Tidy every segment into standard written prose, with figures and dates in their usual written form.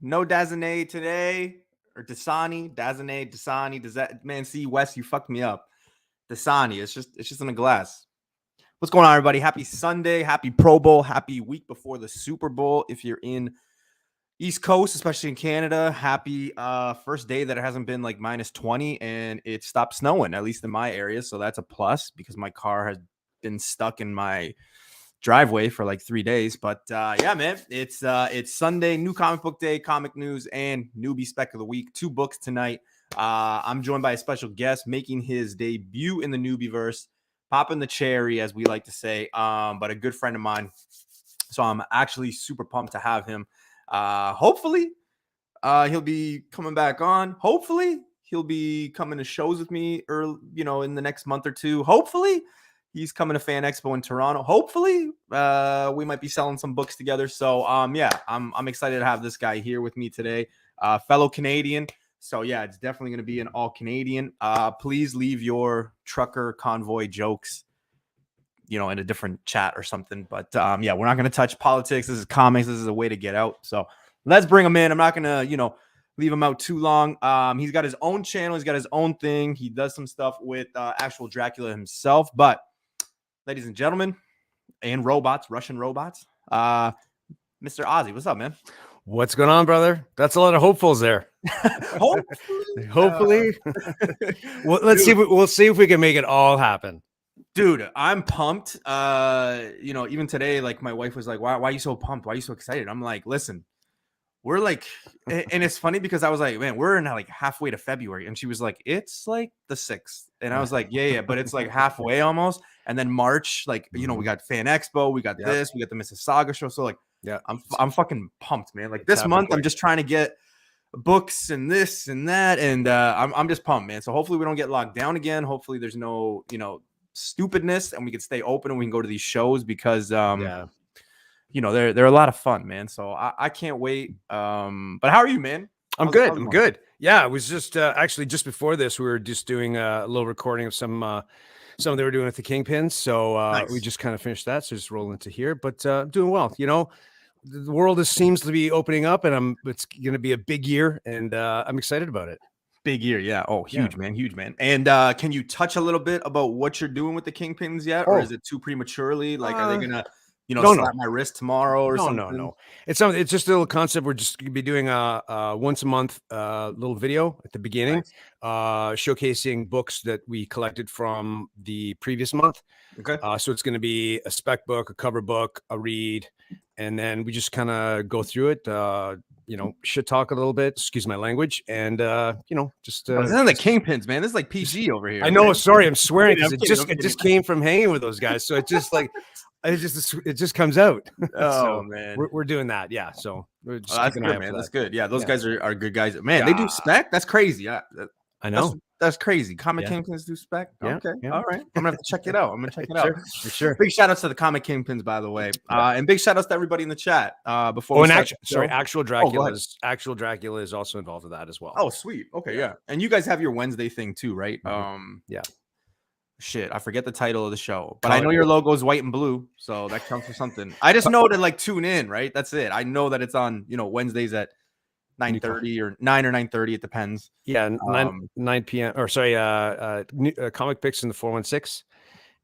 No Dasani today. Or Dasani. Does that man see Wes? You fucked me up. Dasani. It's just in a glass. What's going on, everybody? Happy Sunday. Happy Pro Bowl. Happy week before the Super Bowl. If you're in East Coast, especially in Canada, happy first day that it hasn't been like minus 20 and it stopped snowing, at least in my area. So that's a plus because my car has been stuck in my driveway for like 3 days. But yeah, man, it's Sunday, new comic book day, comic news, and Newbie Spec of the week. 2 books tonight. I'm joined by a special guest making his debut in the Newbieverse, popping the cherry, as we like to say, but a good friend of mine. So I'm actually super pumped to have him. Hopefully he'll be coming back on. Hopefully he'll be coming to shows with me early, in the next month or two. Hopefully he's coming to Fan Expo in Toronto. Hopefully we might be selling some books together. So yeah, I'm excited to have this guy here with me today, fellow Canadian. So yeah, it's definitely going to be an all Canadian. Please leave your trucker convoy jokes in a different chat or something. But yeah, we're not going to touch politics. This is comics. This is a way to get out. So let's bring him in. I'm not going to, leave him out too long. He's got his own channel. He's got his own thing. He does some stuff with actual Dracula himself. But ladies and gentlemen, and robots, Russian robots, Mr. Ozzy, what's up, man? What's going on, brother? That's a lot of hopefuls there. Hopefully. Well, let's see. We'll see if we can make it all happen. Dude, I'm pumped. Even today, like my wife was like, why are you so pumped? Why are you so excited? I'm like, listen, we're like, and it's funny because I was like, man, we're in like halfway to February. And she was like, it's like the 6th. And I was like, yeah, but it's like halfway almost. And then March, like, we got Fan Expo, we got this, we got the Mississauga show. So like, yeah, I'm fucking pumped, man. Like this month, I'm just trying to get books and this and that. And I'm just pumped, man. So hopefully we don't get locked down again. Hopefully there's no, stupidness and we can stay open and we can go to these shows because they're a lot of fun, man. So I can't wait. But how are you, man? I'm good. Yeah, it was just actually just before this we were just doing a little recording of some they were doing at the Kingpins. So nice. We just kind of finished that, so just rolling into here, but doing well. The world seems to be opening up and it's going to be a big year and I'm excited about it. Big year, yeah. Oh, huge, man, huge, man. And can you touch a little bit about what you're doing with the Kingpins yet, or is it too prematurely? Like, are they gonna, slap my wrist tomorrow or something? No. It's just a little concept. We're just gonna be doing a once a month little video at the beginning, showcasing books that we collected from the previous month. Okay. So it's gonna be a spec book, a cover book, a read, and then we just kind of go through it. Shit talk a little bit, excuse my language, and just this isn't the Kingpins, man. This is like PG over here. I know, sorry, I'm swearing because it just came from hanging with those guys, so it just like it just comes out. Oh man, we're doing that, yeah. So we're just that's good, man. That's good. Yeah, those guys are good guys. Man, they do spec. That's crazy. Yeah, I know. That's crazy. Comic Kingpins do spec. Yeah. Okay. Yeah. All right. I'm gonna have to check it out. For sure. Big shout outs to the Comic Kingpins, by the way. And big shout outs to everybody in the chat. Before actual Dracula is also involved with that as well. Oh, sweet. Okay, yeah. And you guys have your Wednesday thing too, right? Yeah. Shit, I forget the title of the show, but I know your logo is white and blue, so that counts for something. I just know to like tune in, right? That's it. I know that it's on, Wednesdays at 9:30 or 9 or 9:30. It depends. Yeah, 9 p.m. Or sorry, comic picks in the 416,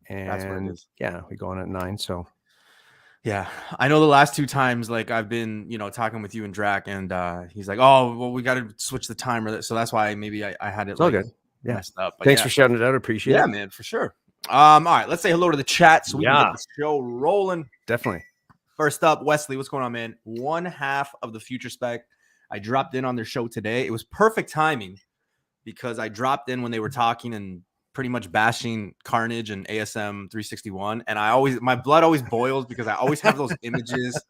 and that's what it is. Yeah, we go on at 9. So yeah, I know the last 2 times, like I've been, talking with you and Drac, and he's like, "Oh, well, we got to switch the timer," so that's why maybe I had it. It's all good. Yeah. Messed up. Thanks for shouting it out. Appreciate it. Yeah, man, for sure. All right, let's say hello to the chat so we can get the show rolling. Definitely. First up, Wesley, what's going on, man? One half of the Future Spec. I dropped in on their show today. It was perfect timing because I dropped in when they were talking and pretty much bashing Carnage and ASM 361. And my blood always boils because I always have those images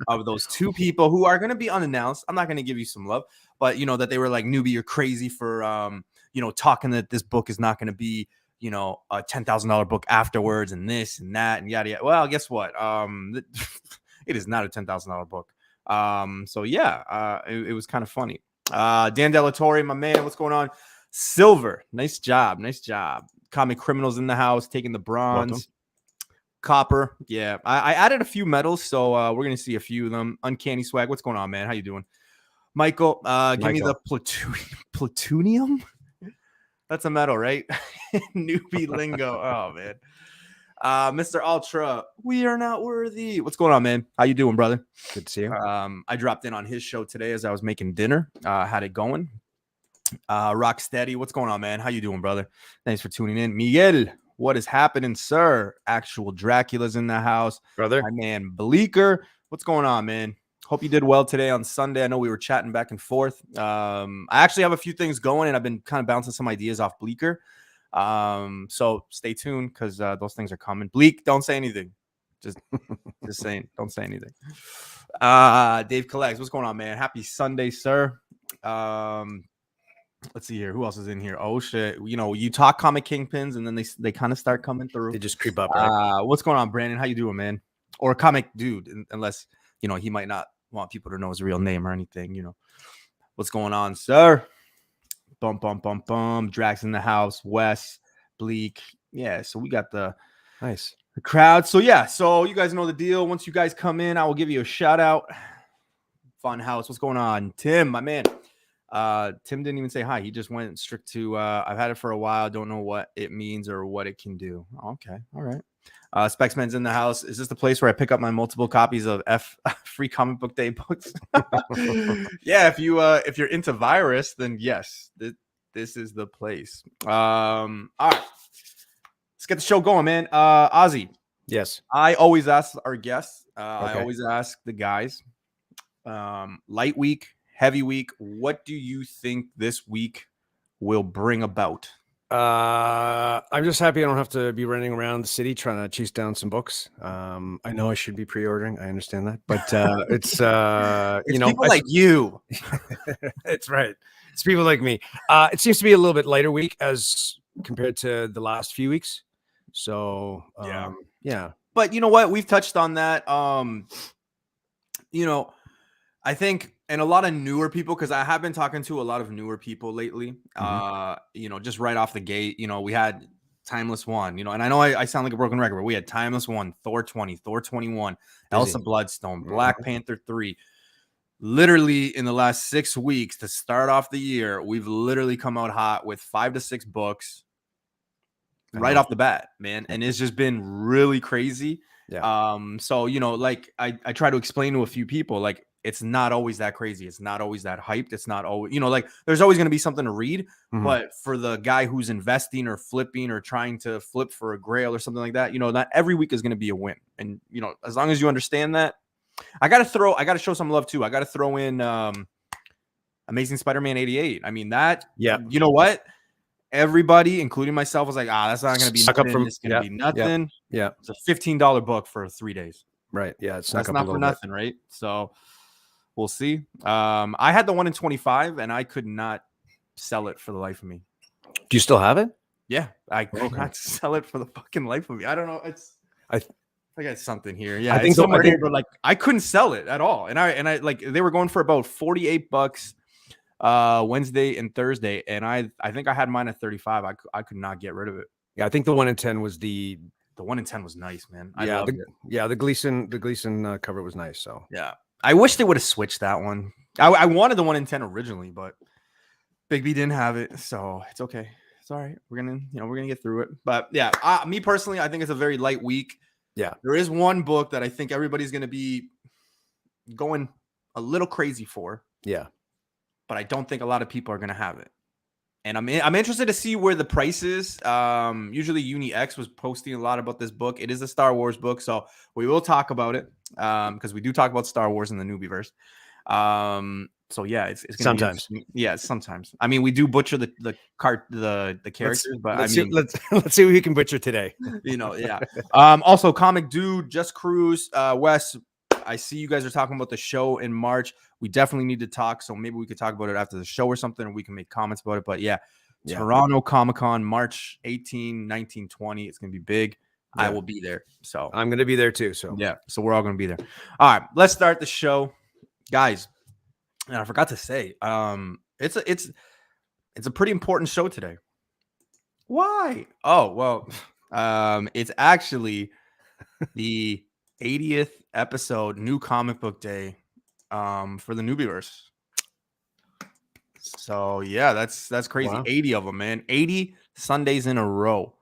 of those 2 people who are going to be unannounced. I'm not going to give you some love, but that they were like, Newbie, you're crazy for, talking that this book is not going to be, a $10,000 book afterwards and this and that and yada, yada. Well, guess what? It is not a $10,000 book. So yeah, it was kind of funny. Dan Delatorre, my man, what's going on? Silver, nice job. Comic Criminals in the house, taking the bronze. Welcome. Copper, yeah. I added a few medals, so we're gonna see a few of them. Uncanny Swag, what's going on, man? How you doing? Michael, give me the plutonium. That's a metal, right? Newbie lingo. Oh man. Mr. Ultra, we are not worthy. What's going on, man? How you doing, brother? Good to see you. I dropped in on his show today as I was making dinner. Had it going. Rocksteady, what's going on, man? How you doing, brother? Thanks for tuning in. Miguel, what is happening, sir? Actual Dracula's in the house. Brother. My man, Bleeker, what's going on, man? Hope you did well today on Sunday. I know we were chatting back and forth. I actually have a few things going, and I've been kind of bouncing some ideas off Bleeker. So stay tuned because those things are coming. Bleak, don't say anything. Just saying, don't say anything. Dave Collects, what's going on, man? Happy Sunday, sir. Let's see here. Who else is in here? Oh shit. You know, you talk comic kingpins and then they kind of start coming through. They just creep up, right? What's going on, Brandon? How you doing, man? Or a comic dude, unless you know he might not want people to know his real name or anything, you know. What's going on, sir? Bum. Drax in the house, Wes, Bleak. Yeah, so we got the crowd. So yeah, so you guys know the deal. Once you guys come in, I will give you a shout out. Fun house. What's going on? Tim, my man. Tim didn't even say hi. He just went strict to I've had it for a while, don't know what it means or what it can do. Okay, all right. Specsman's in the house. Is this the place where I pick up my multiple copies of free comic book day books? Yeah, if you're into virus, then yes, this is the place. All right, let's get the show going, man. Ozzy. Yes. I always ask our guests. Okay. I always ask the guys. Light week, heavy week. What do you think this week will bring about? I'm just happy I don't have to be running around the city trying to chase down some books. I know I should be pre-ordering. I understand that, but it's you know, people like you. It's right. It's people like me. It seems to be a little bit lighter week as compared to the last few weeks. So yeah. But you know what? We've touched on that. You know, I think, and a lot of newer people, because I have been talking to a lot of newer people lately. You know, just right off the gate, you know, we had Timeless 1, you know, and I know I sound like a broken record, but we had Timeless 1, Thor 20, Thor 21, Elsa Bloodstone, Black Panther 3. Literally in the last 6 weeks to start off the year, we've literally come out hot with 5 to 6 books right off the bat, man. And it's just been really crazy. Yeah. So, you know, like I try to explain to a few people, like, it's not always that crazy. It's not always that hyped. It's not always, you know, like there's always going to be something to read. But for the guy who's investing or flipping or trying to flip for a grail or something like that, you know, not every week is going to be a win. And, you know, as long as you understand that, I got to show some love too. I got to throw in Amazing Spider-Man 88. I mean, that, you know what? Everybody, including myself, was like, that's not going to be nothing. It's going to be nothing. Yeah. It's a $15 book for 3 days. Right. Yeah. It's not for nothing, right? So we'll see. I had the 1 in 25 and I could not sell it for the life of me. Do you still have it? Yeah. I could not sell it for the fucking life of me. I don't know. I got something here. Yeah. I think somewhere here, but like I couldn't sell it at all. And I like they were going for about $48 Wednesday and Thursday. And I think I had mine at 35. I could not get rid of it. Yeah. I think the 1 in 10 was the 1 in 10 was nice, man. I loved it. Yeah. The Gleason cover was nice. So yeah. I wish they would have switched that one. I wanted the 1 in 10 originally, but Big B didn't have it, so it's okay. It's all right. We're gonna get through it. But yeah, me personally, I think it's a very light week. Yeah, there is one book that I think everybody's gonna be going a little crazy for. Yeah, but I don't think a lot of people are gonna have it. And I'm interested to see where the price is. Usually Uni X was posting a lot about this book. It is a Star Wars book, so we will talk about it because we do talk about Star Wars in the Newbieverse. So yeah, it's gonna sometimes. Sometimes. I mean, we do butcher the characters, let's see what we can butcher today. You know, yeah. Also, Comic Dude, Just Cruise, Wes. I see you guys are talking about the show in March. We definitely need to talk. So maybe we could talk about it after the show or something, and we can make comments about it. But yeah. Toronto Comic-Con, March 18, 19, 20. It's going to be big. Yeah. I will be there. So I'm going to be there too. So yeah. So we're all going to be there. All right. Let's start the show. Guys, and I forgot to say, it's a pretty important show today. Why? Oh, well, it's actually the 80th episode, New Comic Book Day, for the Newbieverse. So yeah, that's crazy. Wow. 80 of them, man. 80 Sundays in a row.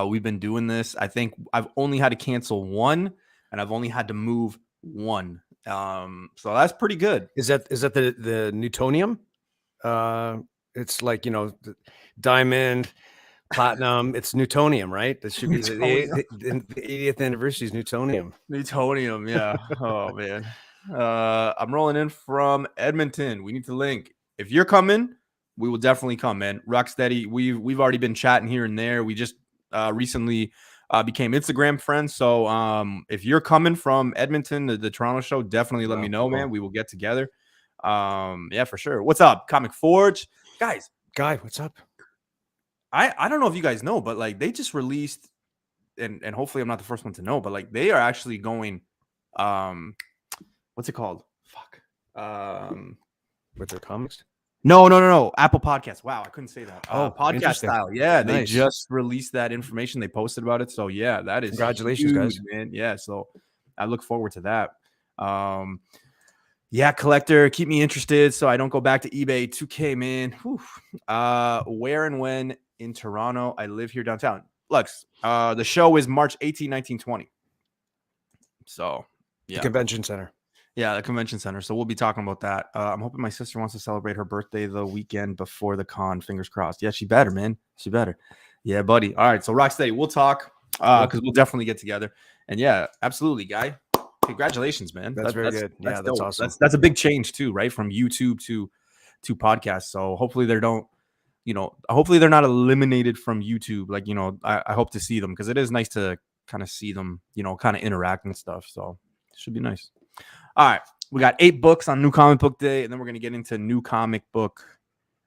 We've been doing this. I think I've only had to cancel one, and I've only had to move one. So that's pretty good. Is that the Newtonium? It's like, the diamond, platinum. It's Newtonium, right? That should be the 80th anniversary is Newtonium. Newtonium, yeah. Oh man. I'm rolling in from Edmonton. We need to link. If you're coming, we will definitely come, man. Rocksteady. We've already been chatting here and there. We just recently became Instagram friends. So if you're coming from Edmonton to the Toronto show, definitely let me know, man. We will get together. Yeah, for sure. What's up, Comic Forge? Guys. Guy, what's up? I don't know if you guys know, but like they just released, and hopefully I'm not the first one to know, but like they are actually going what's it called? Fuck. With their comics? No. Apple Podcast. Wow, I couldn't say that. Podcast interesting. style. Yeah, they Nice. just released that information. They posted about it. So yeah, that is Congratulations, huge, guys. man. Yeah, so I look forward to that. Yeah, collector, keep me interested so I don't go back to eBay. 2K, man. Whew. Where and when in Toronto? I live here downtown. Lux, the show is March 18, 19, 20. So yeah. The convention center. Yeah, the convention center. So we'll be talking about that. I'm hoping my sister wants to celebrate her birthday the weekend before the con. Fingers crossed. Yeah, she better, man. She better. Yeah, buddy. All right. So Rocksteady, we'll talk because we'll definitely get together. And yeah, absolutely, guy. Congratulations, man. That's very good. Yeah, that's awesome. That's a big change too, right? From YouTube to podcasts. So hopefully they don't, hopefully they're not eliminated from YouTube. Like, I hope to see them because it is nice to kind of see them, kind of interact and stuff. So it should be nice. All right, we got 8 books on New Comic Book Day, and then we're going to get into new comic book.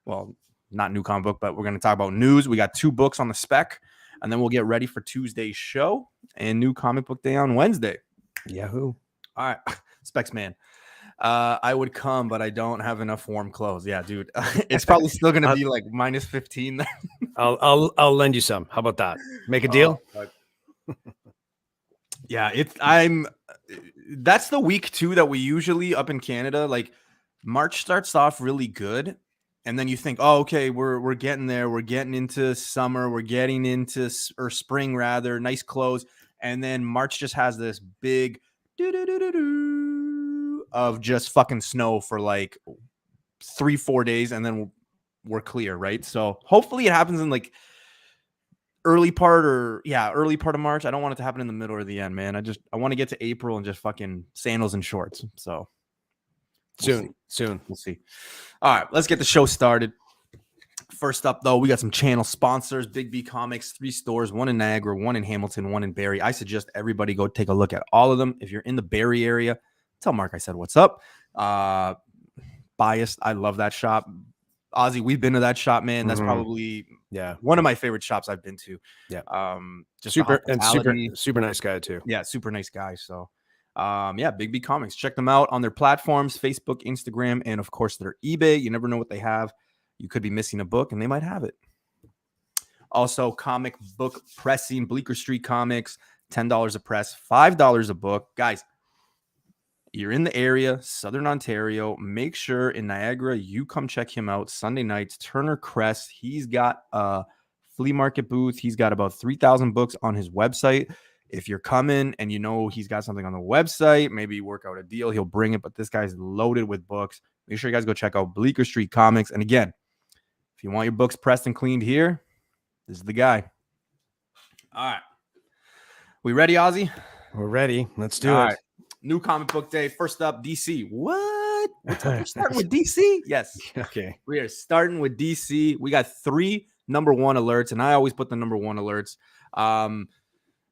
Well, not new comic book, but we're going to talk about news. We got 2 books on the spec, and then we'll get ready for Tuesday's show and New Comic Book Day on Wednesday. Yahoo! All right, Specs man. I would come, but I don't have enough warm clothes. Yeah, dude, it's probably still going to be like minus 15. I'll lend you some. How about that? Make a deal. Yeah, that's the week too that we usually up in Canada, like March starts off really good. And then you think, oh, okay, we're getting there. We're getting into summer. We're getting into or spring rather, nice clothes. And then March just has this big of just fucking snow for like 3-4 days. And then we're clear. Right. So hopefully it happens in like early part of March. I don't want it to happen in the middle or the end, man. I want to get to April and just fucking sandals and shorts. So soon. We'll see. All right, let's get the show started. First up, though, we got some channel sponsors. Big B Comics, 3 stores, 1 in Niagara, 1 in Hamilton, 1 in Barrie. I suggest everybody go take a look at all of them. If you're in the Barrie area, tell Mark I said what's up. Biased, I love that shop. Ozzy, we've been to that shop, man. That's probably one of my favorite shops I've been to. Yeah. Just super nice guy too. Yeah, super nice guy. So Big B Comics. Check them out on their platforms, Facebook, Instagram, and of course their eBay. You never know what they have. You could be missing a book and they might have it. Also, comic book pressing, Bleeker St Comics, $10 a press, $5 a book. Guys, you're in the area, Southern Ontario, make sure in Niagara you come check him out Sunday nights. Turner Crest, he's got a flea market booth. He's got about 3,000 books on his website. If you're coming and he's got something on the website, maybe you work out a deal, he'll bring it. But this guy's loaded with books. Make sure you guys go check out Bleeker St Comics. And again, if you want your books pressed and cleaned here, this is the guy. All right. We ready, Ozzy? We're ready. Let's do it. Right. New Comic Book Day. First up, DC. What? We're starting with DC? Yes. Okay. We are starting with DC. We got 3 number 1 alerts, and I always put the number 1 alerts.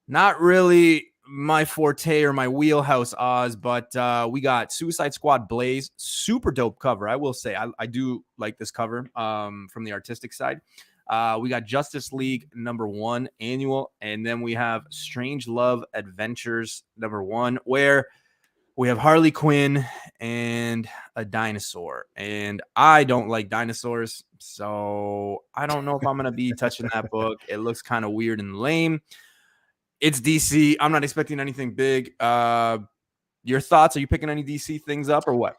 Not really my forte or my wheelhouse, Oz, but we got Suicide Squad Blaze. Super dope cover. I will say I do like this cover from the artistic side. We got Justice League number 1 annual, and then we have Strange Love Adventures number 1, where we have Harley Quinn and a dinosaur. And I don't like dinosaurs, so I don't know if I'm going to be touching that book. It looks kind of weird and lame. It's DC. I'm not expecting anything big. Your thoughts? Are you picking any DC things up or what?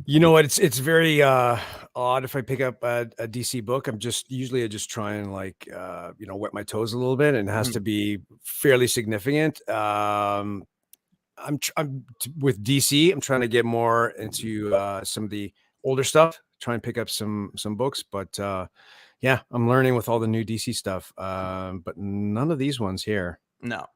You know what? It's very odd if I pick up a DC book. I just try and like wet my toes a little bit, and it has to be fairly significant. With DC. I'm trying to get more into some of the older stuff. Try and pick up some books, but yeah, I'm learning with all the new DC stuff. But none of these ones here. No,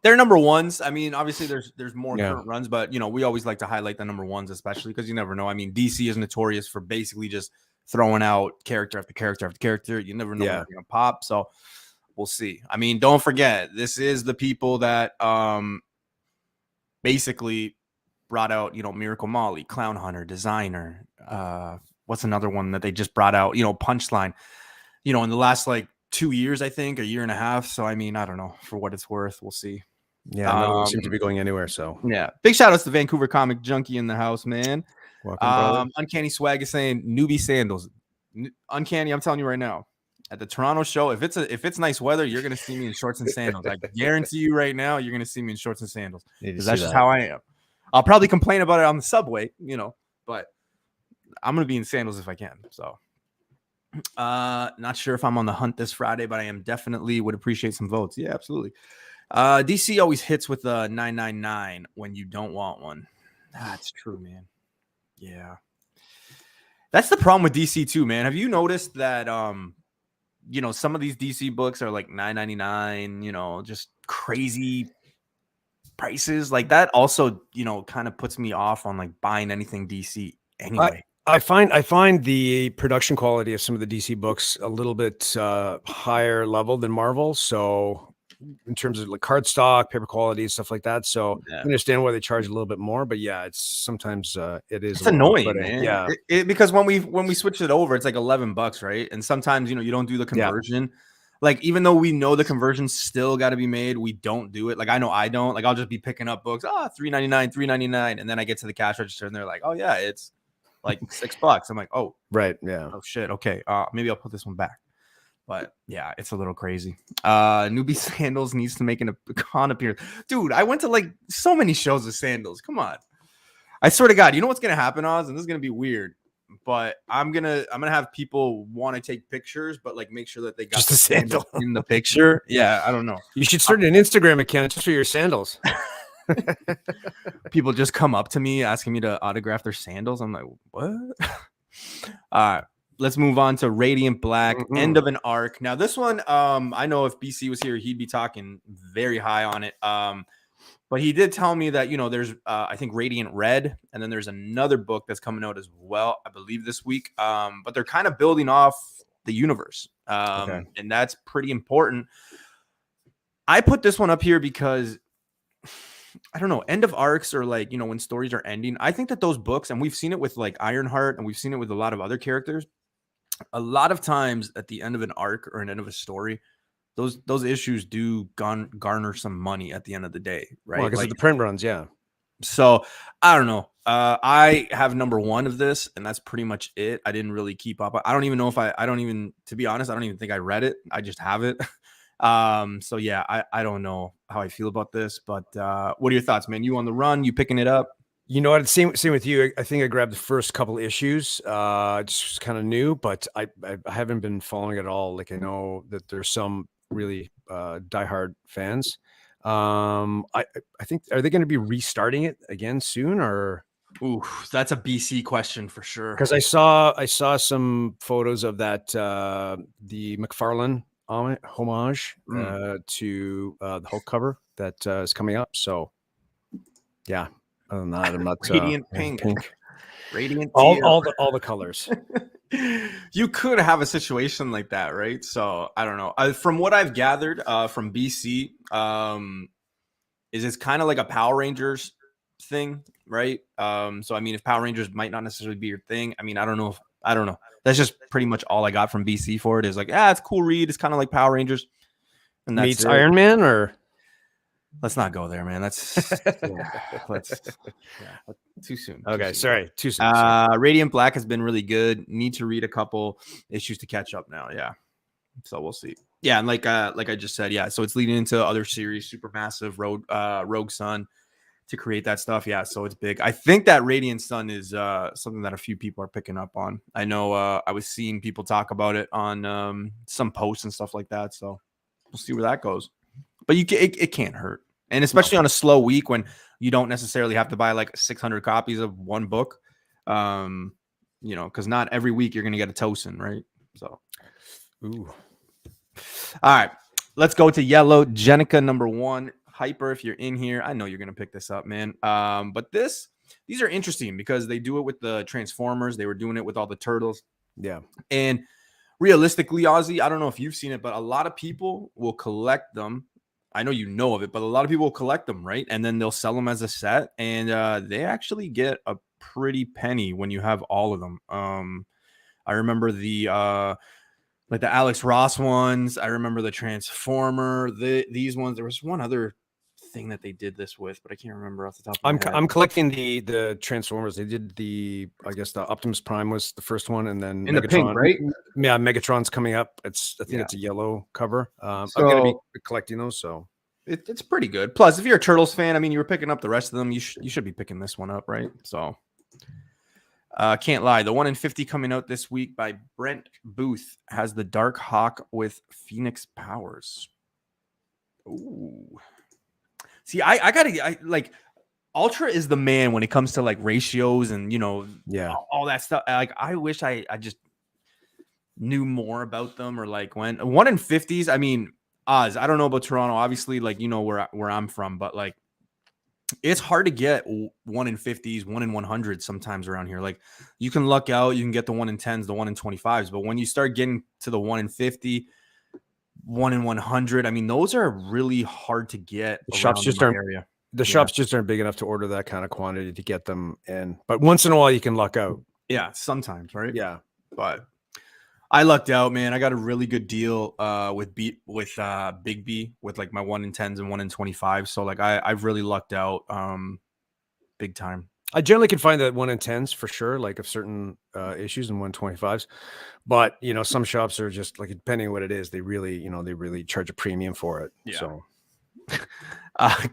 they're number ones. I mean, obviously there's more Yeah. current runs, but we always like to highlight the number ones, especially because you never know. I mean, DC is notorious for basically just throwing out character after character after character. You never know when they're gonna pop. So we'll see. I mean, don't forget, this is the people that basically brought out, Miracle Molly, Clown Hunter, Designer. What's another one that they just brought out? Punchline. In the last like 2 years, I think, a year and a half. So, I mean, I don't know, for what it's worth. We'll see. Yeah, none of them seem to be going anywhere. So, yeah. Big shout outs to Vancouver Comic Junkie in the house, man. Welcome, Uncanny Swag is saying newbie sandals. Uncanny, I'm telling you right now. At the Toronto show, if it's nice weather, you're gonna see me in shorts and sandals. I guarantee you right now, you're gonna see me in shorts and sandals. Because that's just how I am. I'll probably complain about it on the subway, but I'm gonna be in sandals if I can. So not sure if I'm on the hunt this Friday, but I am definitely would appreciate some votes. Yeah, absolutely. DC always hits with a 999 when you don't want one. That's true, man. Yeah. That's the problem with DC too, man. Have you noticed that some of these DC books are like $9.99, just crazy prices like that? Also, kind of puts me off on like buying anything DC anyway. I find the production quality of some of the DC books a little bit higher level than Marvel. So in terms of like cardstock, paper quality, and stuff like that. So I understand why they charge a little bit more, but yeah, it's sometimes it's annoying, man. Yeah, because when we switch it over, it's like $11, right? And sometimes you don't do the conversion. Yeah. Like, even though we know the conversion's still got to be made, we don't do it. Like, I know I don't. Like, I'll just be picking up books, $3.99, $3.99, and then I get to the cash register and they're like, oh yeah, it's like $6. I'm like, oh, right, yeah. Oh shit, okay. Maybe I'll put this one back. But yeah, it's a little crazy. Newbie Sandals needs to make an con appearance. Dude, I went to like so many shows of Sandals. Come on. I swear to God, you know what's gonna happen, Oz? And this is gonna be weird. But I'm gonna have people want to take pictures, but like make sure that they got just the sandal in the picture. Yeah, I don't know. You should start an Instagram account just for your sandals. People just come up to me asking me to autograph their sandals. I'm like, what? All right, let's move on to Radiant Black, end of an arc. Now, this one, I know if BC was here, he'd be talking very high on it. But he did tell me that, there's, I think, Radiant Red, and then there's another book that's coming out as well, I believe this week. But they're kind of building off the universe, and that's pretty important. I put this one up here because, I don't know, end of arcs or like, when stories are ending. I think that those books, and we've seen it with like Ironheart, and we've seen it with a lot of other characters. A lot of times at the end of an arc or an end of a story, those issues do garner some money at the end of the day, right? Well, because of the print runs, yeah. So I don't know. I have number 1 of this, and that's pretty much it. I didn't really keep up. I don't even know if to be honest, I don't even think I read it. I just have it. So yeah, I don't know how I feel about this, but what are your thoughts, man? You on the run? You picking it up? You know what? Same with you. I think I grabbed the first couple issues. Just kind of new, but I haven't been following it at all. Like, I know that there's some really diehard fans. I think, are they going to be restarting it again soon, or? Ooh, that's a BC question for sure. Because I saw some photos of that the McFarlane homage to the Hulk cover that is coming up. So yeah, other than that, I'm not Radiant pink. Radiant all the colors. You could have a situation like that, right? So I don't know. From what I've gathered from BC, is it's kind of like a Power Rangers thing, right? So I mean, if Power Rangers might not necessarily be your thing, I mean, I don't know. That's just pretty much all I got from BC for it. Is like, it's a cool read. It's kind of like Power Rangers. And that's meets Iron Man, or let's not go there, man. That's too soon. Okay, sorry, too soon. Radiant Black has been really good. Need to read a couple issues to catch up now. Yeah, so we'll see. Yeah, and like I just said, yeah. So it's leading into other series, Supermassive, Rogue Sun, to create that stuff. Yeah, so it's big. I think that Radiant Sun is something that a few people are picking up on. I know I was seeing people talk about it on some posts and stuff like that. So we'll see where that goes. But it can't hurt, and especially on a slow week when you don't necessarily have to buy like 600 copies of one book. Because not every week you're gonna get a Tosin, right? So, ooh. All right, let's go to Yellow Jenica #1. Hyper, if you're in here, I know you're gonna pick this up, man. But these are interesting because they do it with the Transformers. They were doing it with all the turtles. Yeah. And realistically, Ozzy, I don't know if you've seen it, but a lot of people will collect them. I know you know of it, but a lot of people will collect them, right? And then they'll sell them as a set, and they actually get a pretty penny when you have all of them. I remember the Alex Ross ones. I remember the Transformer. These ones. There was one other thing that they did this with, but I can't remember off the top of my head. I'm collecting the Transformers. They did I guess the Optimus Prime was the first one, and then in Megatron, the pink, right? Yeah, Megatron's coming up. I think it's a yellow cover. I'm gonna be collecting those, so it's pretty good. Plus, if you're a Turtles fan, I mean, you were picking up the rest of them. You should be picking this one up, right? So can't lie. The 1 in 50 coming out this week by Brent Booth has the Dark Hawk with Phoenix powers. Ooh. See, I like Ultra is the man when it comes to like ratios and all that stuff. Like I wish I just knew more about them, or like when 1 in 50s. I mean, Oz, I don't know about Toronto, obviously, like where I'm from, but like it's hard to get 1 in 50s, 1 in 100 sometimes around here. Like you can luck out, you can get the 1 in 10s, the 1 in 25s, but when you start getting to the 1 in 50, 1 in 100. I mean, those are really hard to get. The shops just aren't. Area. The shops just aren't big enough to order that kind of quantity to get them in. But once in a while, you can luck out. Yeah, sometimes, right? Yeah, but I lucked out, man. I got a really good deal with Big B with like my 1 in 10s and 1 in 25. So like I've really lucked out big time. I generally can find that 1 in 10s for sure, like of certain issues, and 125s. But some shops are just like, depending on what it is, they really charge a premium for it. Yeah. So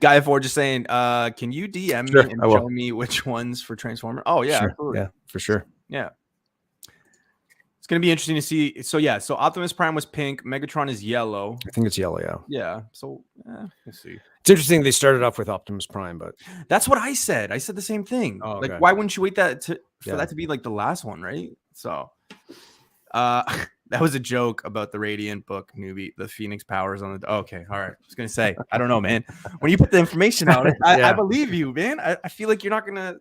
Guy Ford just saying, can you DM me and show me which ones for Transformer? Oh yeah, sure. Yeah, for sure. Yeah. It's gonna be interesting to see. So so Optimus Prime was pink, Megatron is yellow. I think it's yellow, yeah. Yeah. So we'll see. It's interesting they started off with Optimus Prime, but that's what I said. I said the same thing. Oh, okay. Like, why wouldn't you wait for that to be like the last one, right? So that was a joke about the Radiant book, Newbie, the Phoenix powers on the okay. All right. I was gonna say, I don't know, man. When you put the information out, I believe you, man. I feel like you're not gonna,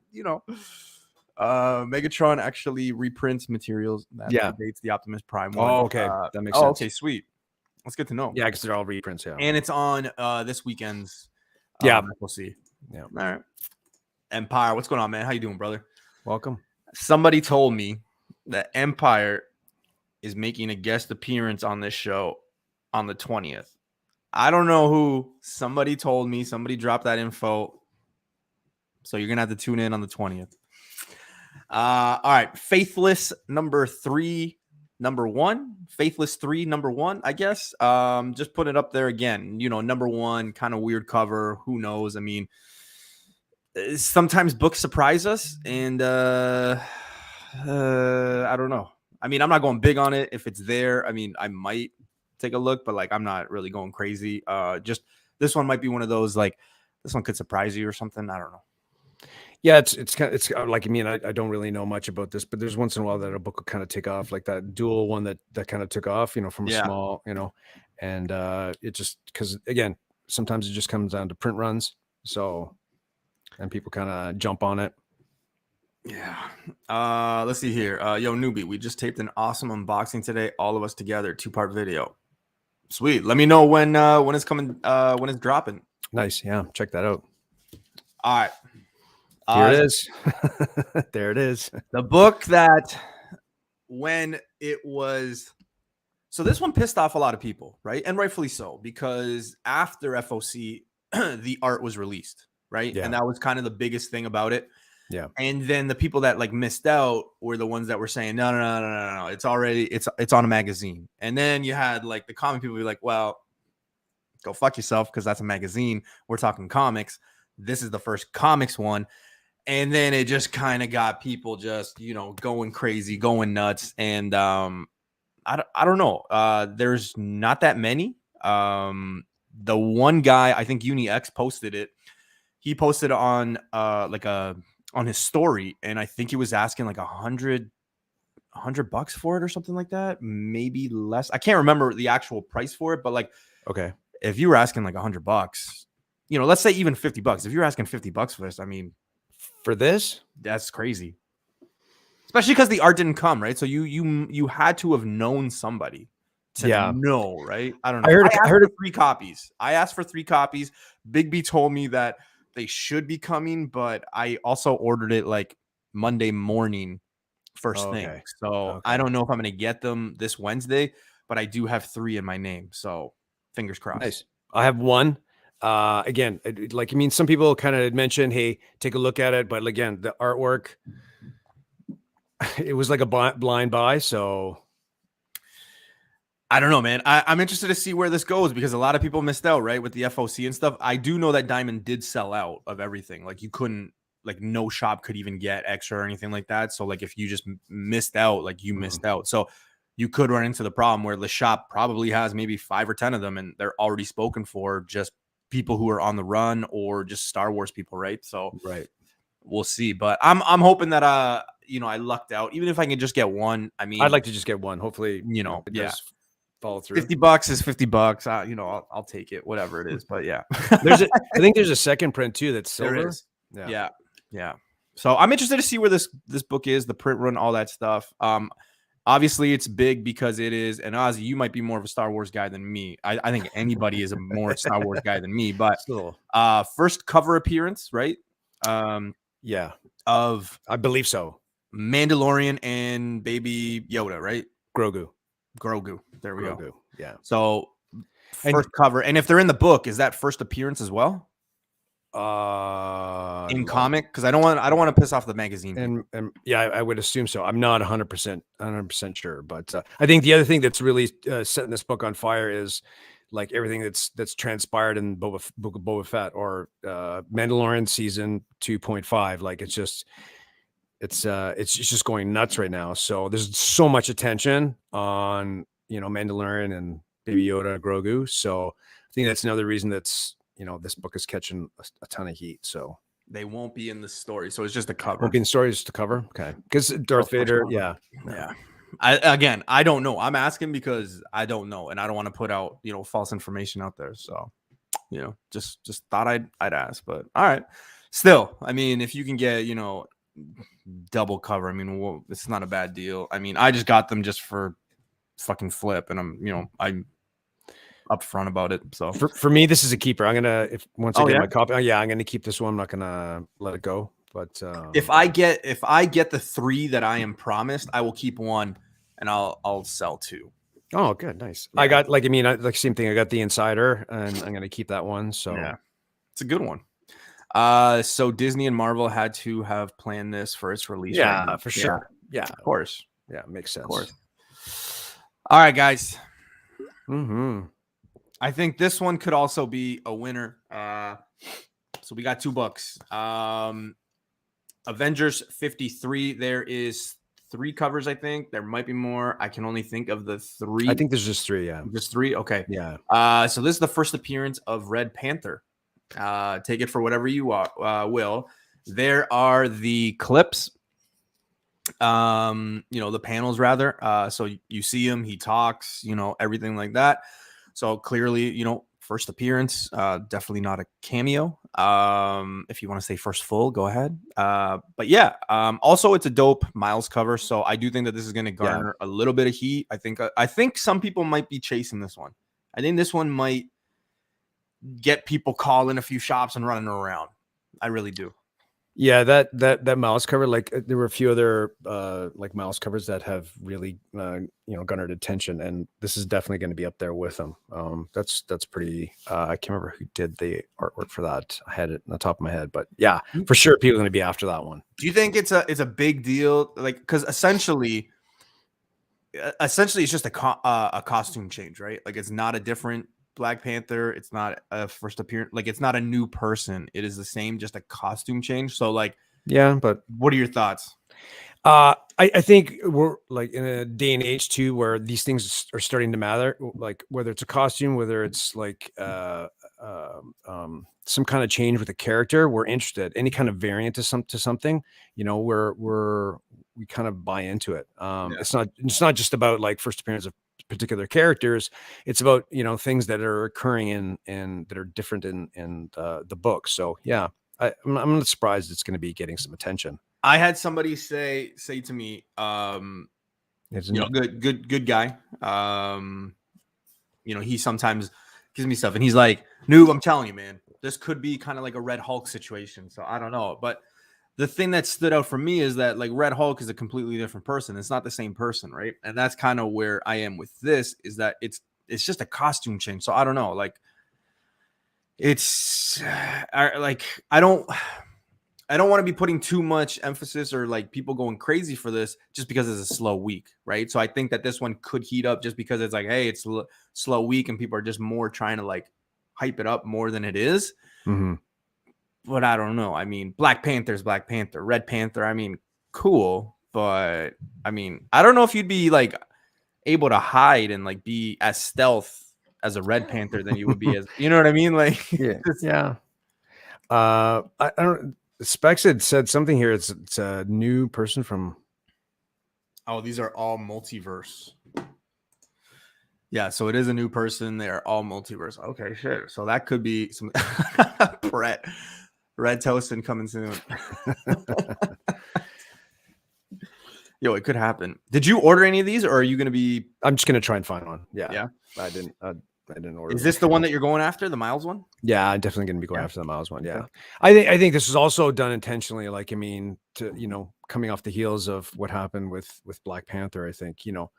Megatron actually reprints materials that dates the Optimus Prime one. Oh, okay. That makes sense. Okay, sweet. That's good to know. Yeah, because they're all reprints, yeah. And it's on this weekend's we'll see. Yeah. All right. Empire, what's going on, man? How you doing, brother? Welcome. Somebody told me that Empire is making a guest appearance on this show on the 20th. I don't know who. Somebody told me. Somebody dropped that info. So you're gonna have to tune in on the 20th. All right. Faithless #1. Faithless 3 #1, I guess. Just put it up there again. #1, kind of weird cover. Who knows? I mean, sometimes books surprise us, and I don't know. I mean, I'm not going big on it. If it's there, I mean, I might take a look, but like I'm not really going crazy. Just this one might be one of those, like this one could surprise you or something. I don't know. Yeah, it's like, I mean, I don't really know much about this, but there's once in a while that a book will kind of take off, like that dual one that kind of took off, from a small, and it just, because again, sometimes it just comes down to print runs. So, and people kind of jump on it. Yeah. Let's see here. Yo, Newbie, we just taped an awesome unboxing today, all of us together, 2-part video. Sweet. Let me know when it's coming, when it's dropping. Nice. Yeah, check that out. All right. Here it is. There it is. The book that when it was, so this one pissed off a lot of people, right? And rightfully so, because after FOC, the art was released, right? Yeah. And that was kind of the biggest thing about it. Yeah. And then the people that like missed out were the ones that were saying, no. It's already, it's on a magazine. And then you had like the comic people be like, well, go fuck yourself, because that's a magazine. We're talking comics. This is the first comics one. And then it just kind of got people just, going crazy, going nuts. And I don't know. There's not that many. The one guy, I think UniX posted it. He posted on on his story, and I think he was asking like $100 for it or something like that, maybe less. I can't remember the actual price for it, but like, okay, if you were asking like $100, let's say even $50. If you're asking $50 for this, I mean, for this, that's crazy. Especially because the art didn't come, right? So you had to have known somebody to know, right? I don't know. I heard for 3 copies. I asked for 3 copies. Big B told me that they should be coming, but I also ordered it like Monday morning, first thing. So I don't know if I'm going to get them this Wednesday, but I do have 3 in my name. So fingers crossed. Nice. I have 1. Again, some people kind of mentioned, hey, take a look at it. But again, the artwork, it was like a blind buy. So I don't know, man. I'm interested to see where this goes because a lot of people missed out, right? With the FOC and stuff. I do know that Diamond did sell out of everything. Like you couldn't, like no shop could even get extra or anything like that. So like if you just missed out, like you missed out. So you could run into the problem where the shop probably has maybe 5 or 10 of them and they're already spoken for, just people who are on the run or just Star Wars people, right? So we'll see. But I'm hoping that I lucked out. Even if I can just get 1. I mean, I'd like to just get 1. Hopefully, it does follow through. $50 is $50. I'll take it, whatever it is. But yeah, I think there's a second print too that's silver. There is. Yeah. So I'm interested to see where this book is, the print run, all that stuff. Obviously it's big because it is, and Ozzy, you might be more of a Star Wars guy than me. I think anybody is a more Star Wars guy than me, but first cover appearance, right? Of I believe so. Mandalorian and Baby Yoda, right? Grogu. There we go. Yeah. So first cover, and if they're in the book, is that first appearance as well? In comic, because I don't want to piss off the magazine. And I would assume so. I'm not 100% sure, but I think the other thing that's really setting this book on fire is like everything that's transpired in Book of Boba Fett or Mandalorian season 2.5. Like it's just going nuts right now. So there's so much attention on Mandalorian and Baby Yoda, Grogu. So I think that's another reason that's this book is catching a ton of heat. So they won't be in the story. So it's just a cover. Won't be in the story, just a cover. Okay. Because Darth Vader. Yeah. I don't know. I'm asking because I don't know. And I don't want to put out, false information out there. So, just thought I'd ask, but all right. Still, I mean, if you can get, double cover, I mean, it's not a bad deal. I mean, I just got them just for fucking flip and I'm upfront about it. So for me, this is a keeper. I'm gonna once I get my copy. I'm gonna keep this one. I'm not gonna let it go. But if I get the 3 that I am promised, I will keep 1 and I'll sell 2. Oh, good, nice. Yeah. I got like same thing. I got the Insider, and I'm gonna keep that one. So yeah, it's a good one. So Disney and Marvel had to have planned this for its release. Yeah, right? For sure. Yeah, of course. Yeah, makes sense. Of course. All right, guys. Mm-hmm. I think this one could also be a winner. So we got 2 books. Avengers 53. There is 3 covers, I think. There might be more. I can only think of the 3. I think there's just 3, yeah. Just 3? Okay. Yeah. So this is the first appearance of Red Panther. Take it for whatever you will. There are the clips. The panels rather. So you see him, he talks, everything like that. So clearly, first appearance, definitely not a cameo. If you want to say first full, go ahead. But yeah, also it's a dope Miles cover. So I do think that this is going to garner a little bit of heat. I think some people might be chasing this one. I think this one might get people calling a few shops and running around. I really do. Yeah, that Miles cover, like there were a few other like Miles covers that have really garnered attention, and this is definitely going to be up there with them. That's pretty. I can't remember who did the artwork for that. I had it on the top of my head, but yeah, for sure, people are going to be after that one. Do you think it's a big deal? Like, because essentially it's just a costume change, right? Like it's not a different Black Panther. It's not a first appearance. Like, it's not a new person. It is the same, just a costume change. So, like, yeah, but what are your thoughts? I think we're like in a day and age too, where these things are starting to matter. Like whether it's a costume, whether it's like some kind of change with a character, we're interested. Any kind of variant to something, you know, we kind of buy into it. It's not just about like first appearance of particular characters. It's about, you know, things that are occurring in that are different in the book. So yeah, I'm not surprised it's going to be getting some attention. I had somebody say to me, you know, good guy. You know, he sometimes gives me stuff, and he's like, "Noob, I'm telling you, man, this could be kind of like a Red Hulk situation." So I don't know, but the thing that stood out for me is that like Red Hulk is a completely different person. It's not the same person, right? And that's kind of where I am with this. Is that it's just a costume change. So I don't know, like it's like I don't want to be putting too much emphasis or like people going crazy for this just because it's a slow week, right? So I think that this one could heat up just because it's like, hey, it's a slow week and people are just more trying to like hype it up more than it is. Mm-hmm. But I don't know. I mean, Black Panther's Black Panther, Red Panther. I mean, cool, but I mean, I don't know if you'd be like able to hide and like be as stealth as a Red Panther than you would be as, you know what I mean? Like, yeah. I don't. Specs had said something here. It's a new person from. Oh, these are all multiverse. Yeah, so it is a new person. They are all multiverse. Okay, shit. So that could be some Brett. Red Toastin coming soon. Yo, it could happen. Did you order any of these, or are you gonna be? I'm just gonna try and find one. Yeah. Yeah. I didn't order. Is this the one that you're going after, the Miles one? Yeah, I'm definitely going to be going after the Miles one. Yeah, okay. I think this is also done intentionally. Like, I mean, to, you know, coming off the heels of what happened with Black Panther, I think, you know,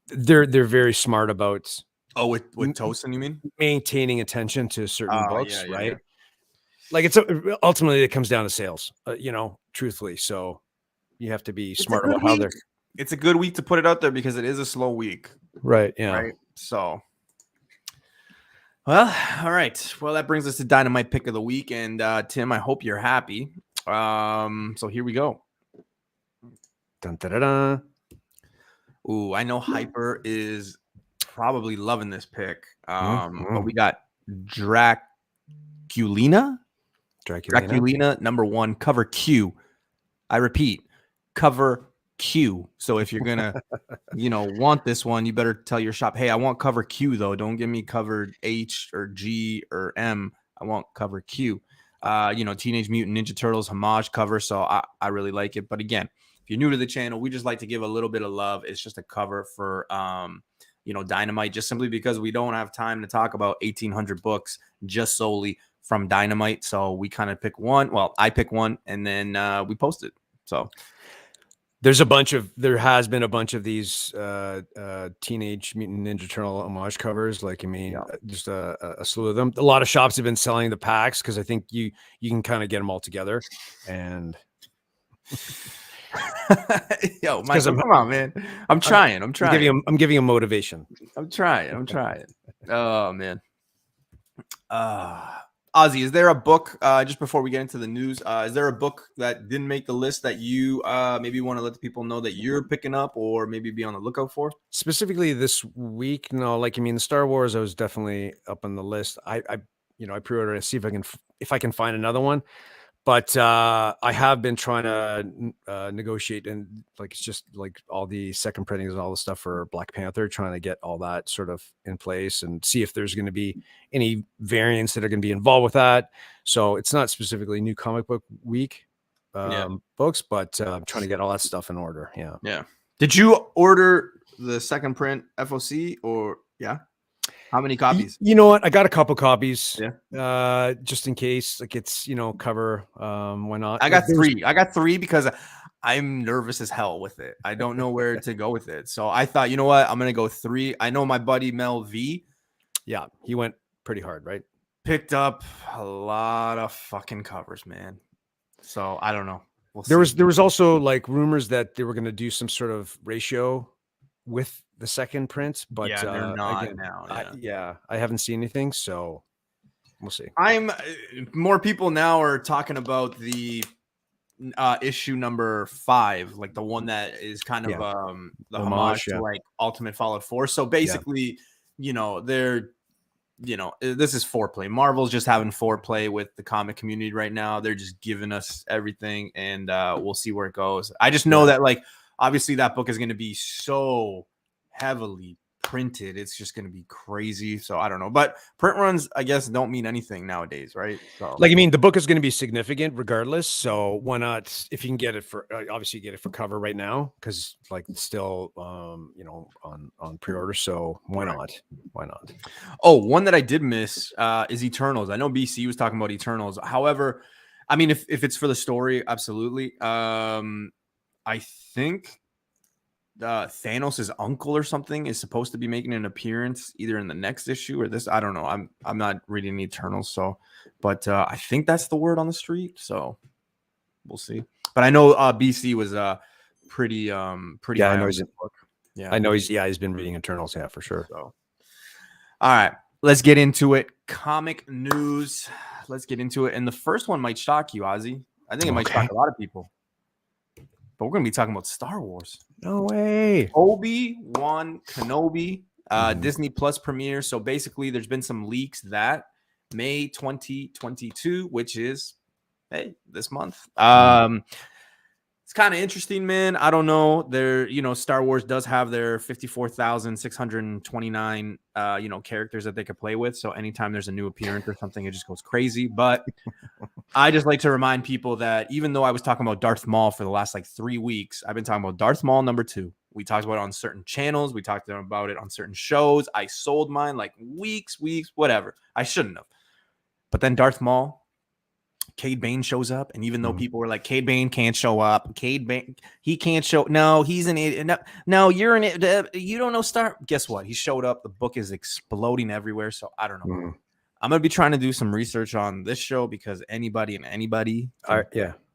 they're very smart about. Oh, with Tosin, you mean? Maintaining attention to certain books, yeah, right? Yeah. Like ultimately it comes down to sales, you know, truthfully. So you have to be smart about how they're. It's a good week to put it out there because it is a slow week. Right. Yeah. Right. So. Well, all right. Well, that brings us to Dynamite Pick of the Week. And Tim, I hope you're happy. So here we go. Dun, da, da, da. Ooh, I know Hyper is probably loving this pick. But we got Draculina, number 1, cover Q. I repeat, cover Q. So if you're gonna, you know, want this one, you better tell your shop, hey, I want cover Q though. Don't give me cover H or G or M. I want cover Q. You know, Teenage Mutant Ninja Turtles homage cover. So I really like it. But again, if you're new to the channel, we just like to give a little bit of love. It's just a cover for you know, Dynamite, just simply because we don't have time to talk about 1,800 books just solely from Dynamite. So we kind of pick one. Well, I pick one and then we post it. So there has been a bunch of these Teenage Mutant Ninja Turtle homage covers. Like, I mean, just a slew of them. A lot of shops have been selling the packs because I think you can kind of get them all together. And yo, Michael, come on, man. I'm trying. I'm giving him motivation. I'm trying. Oh man. Ozzy, is there a book, just before we get into the news, is there a book that didn't make the list that you maybe want to let the people know that you're picking up or maybe be on the lookout for? Specifically this week? No, like, I mean, the Star Wars, I was definitely up on the list. I pre-ordered to see if I can find another one. But I have been trying to negotiate, and like it's just like all the second printings and all the stuff for Black Panther, trying to get all that sort of in place and see if there's going to be any variants that are going to be involved with that. So it's not specifically New Comic Book Week books, but I'm trying to get all that stuff in order. Yeah. Yeah. Did you order the second print FOC or how many copies? You know what? I got a couple copies. Yeah. Just in case, like it's, you know, cover. Why not? I got 3. I got 3 because I'm nervous as hell with it. I don't know where to go with it. So I thought, you know what? I'm going to go 3. I know my buddy Mel V. Yeah. He went pretty hard, right? Picked up a lot of fucking covers, man. So I don't know. There was also like rumors that they were going to do some sort of ratio with the second print, but yeah, they're not again, now. I haven't seen anything, so we'll see. More people now are talking about the issue number 5, like the one that is kind of the homage to like Ultimate Fallout 4. So basically, they're this is foreplay. Marvel's just having foreplay with the comic community right now. They're just giving us everything, and we'll see where it goes. I just know that, like, obviously that book is going to be so heavily printed. It's just going to be crazy. So I don't know, but print runs, I guess, don't mean anything nowadays, right? So, like, I mean, the book is going to be significant regardless. So why not, if you can get it for, obviously get it for cover right now, because like it's still, on pre-order. So why not? Oh, one that I did miss is Eternals. I know BC was talking about Eternals. However, I mean, if it's for the story, absolutely. I think Thanos' uncle or something is supposed to be making an appearance either in the next issue or this. I don't know. I'm not reading Eternals, so, but I think that's the word on the street. So we'll see. But I know BC was pretty. Yeah, I know he's in book. Yeah, I know he's been reading Eternals. Yeah, for sure. So, all right, let's get into it. Comic news. Let's get into it. And the first one might shock you, Ozzy. I think it might shock a lot of people. But we're going to be talking about Star Wars. No way. Obi-Wan Kenobi, Disney Plus premiere. So basically, there's been some leaks that May 2022, which is, this month. It's kind of interesting, man. I don't know. Star Wars does have their 54,629, characters that they could play with. So anytime there's a new appearance or something, it just goes crazy. But I just like to remind people that even though I was talking about Darth Maul for the last 3 weeks, I've been talking about Darth Maul #2. We talked about it on certain channels. We talked about it on certain shows. I sold mine weeks, whatever. I shouldn't have. But then Darth Maul, Cade Bane shows up, and even though people were like, Cade Bane can't show up, he can't show. No, he's an idiot. No, you're an idiot. You don't know Star. Guess what? He showed up. The book is exploding everywhere. So I don't know. I'm gonna be trying to do some research on this show because anybody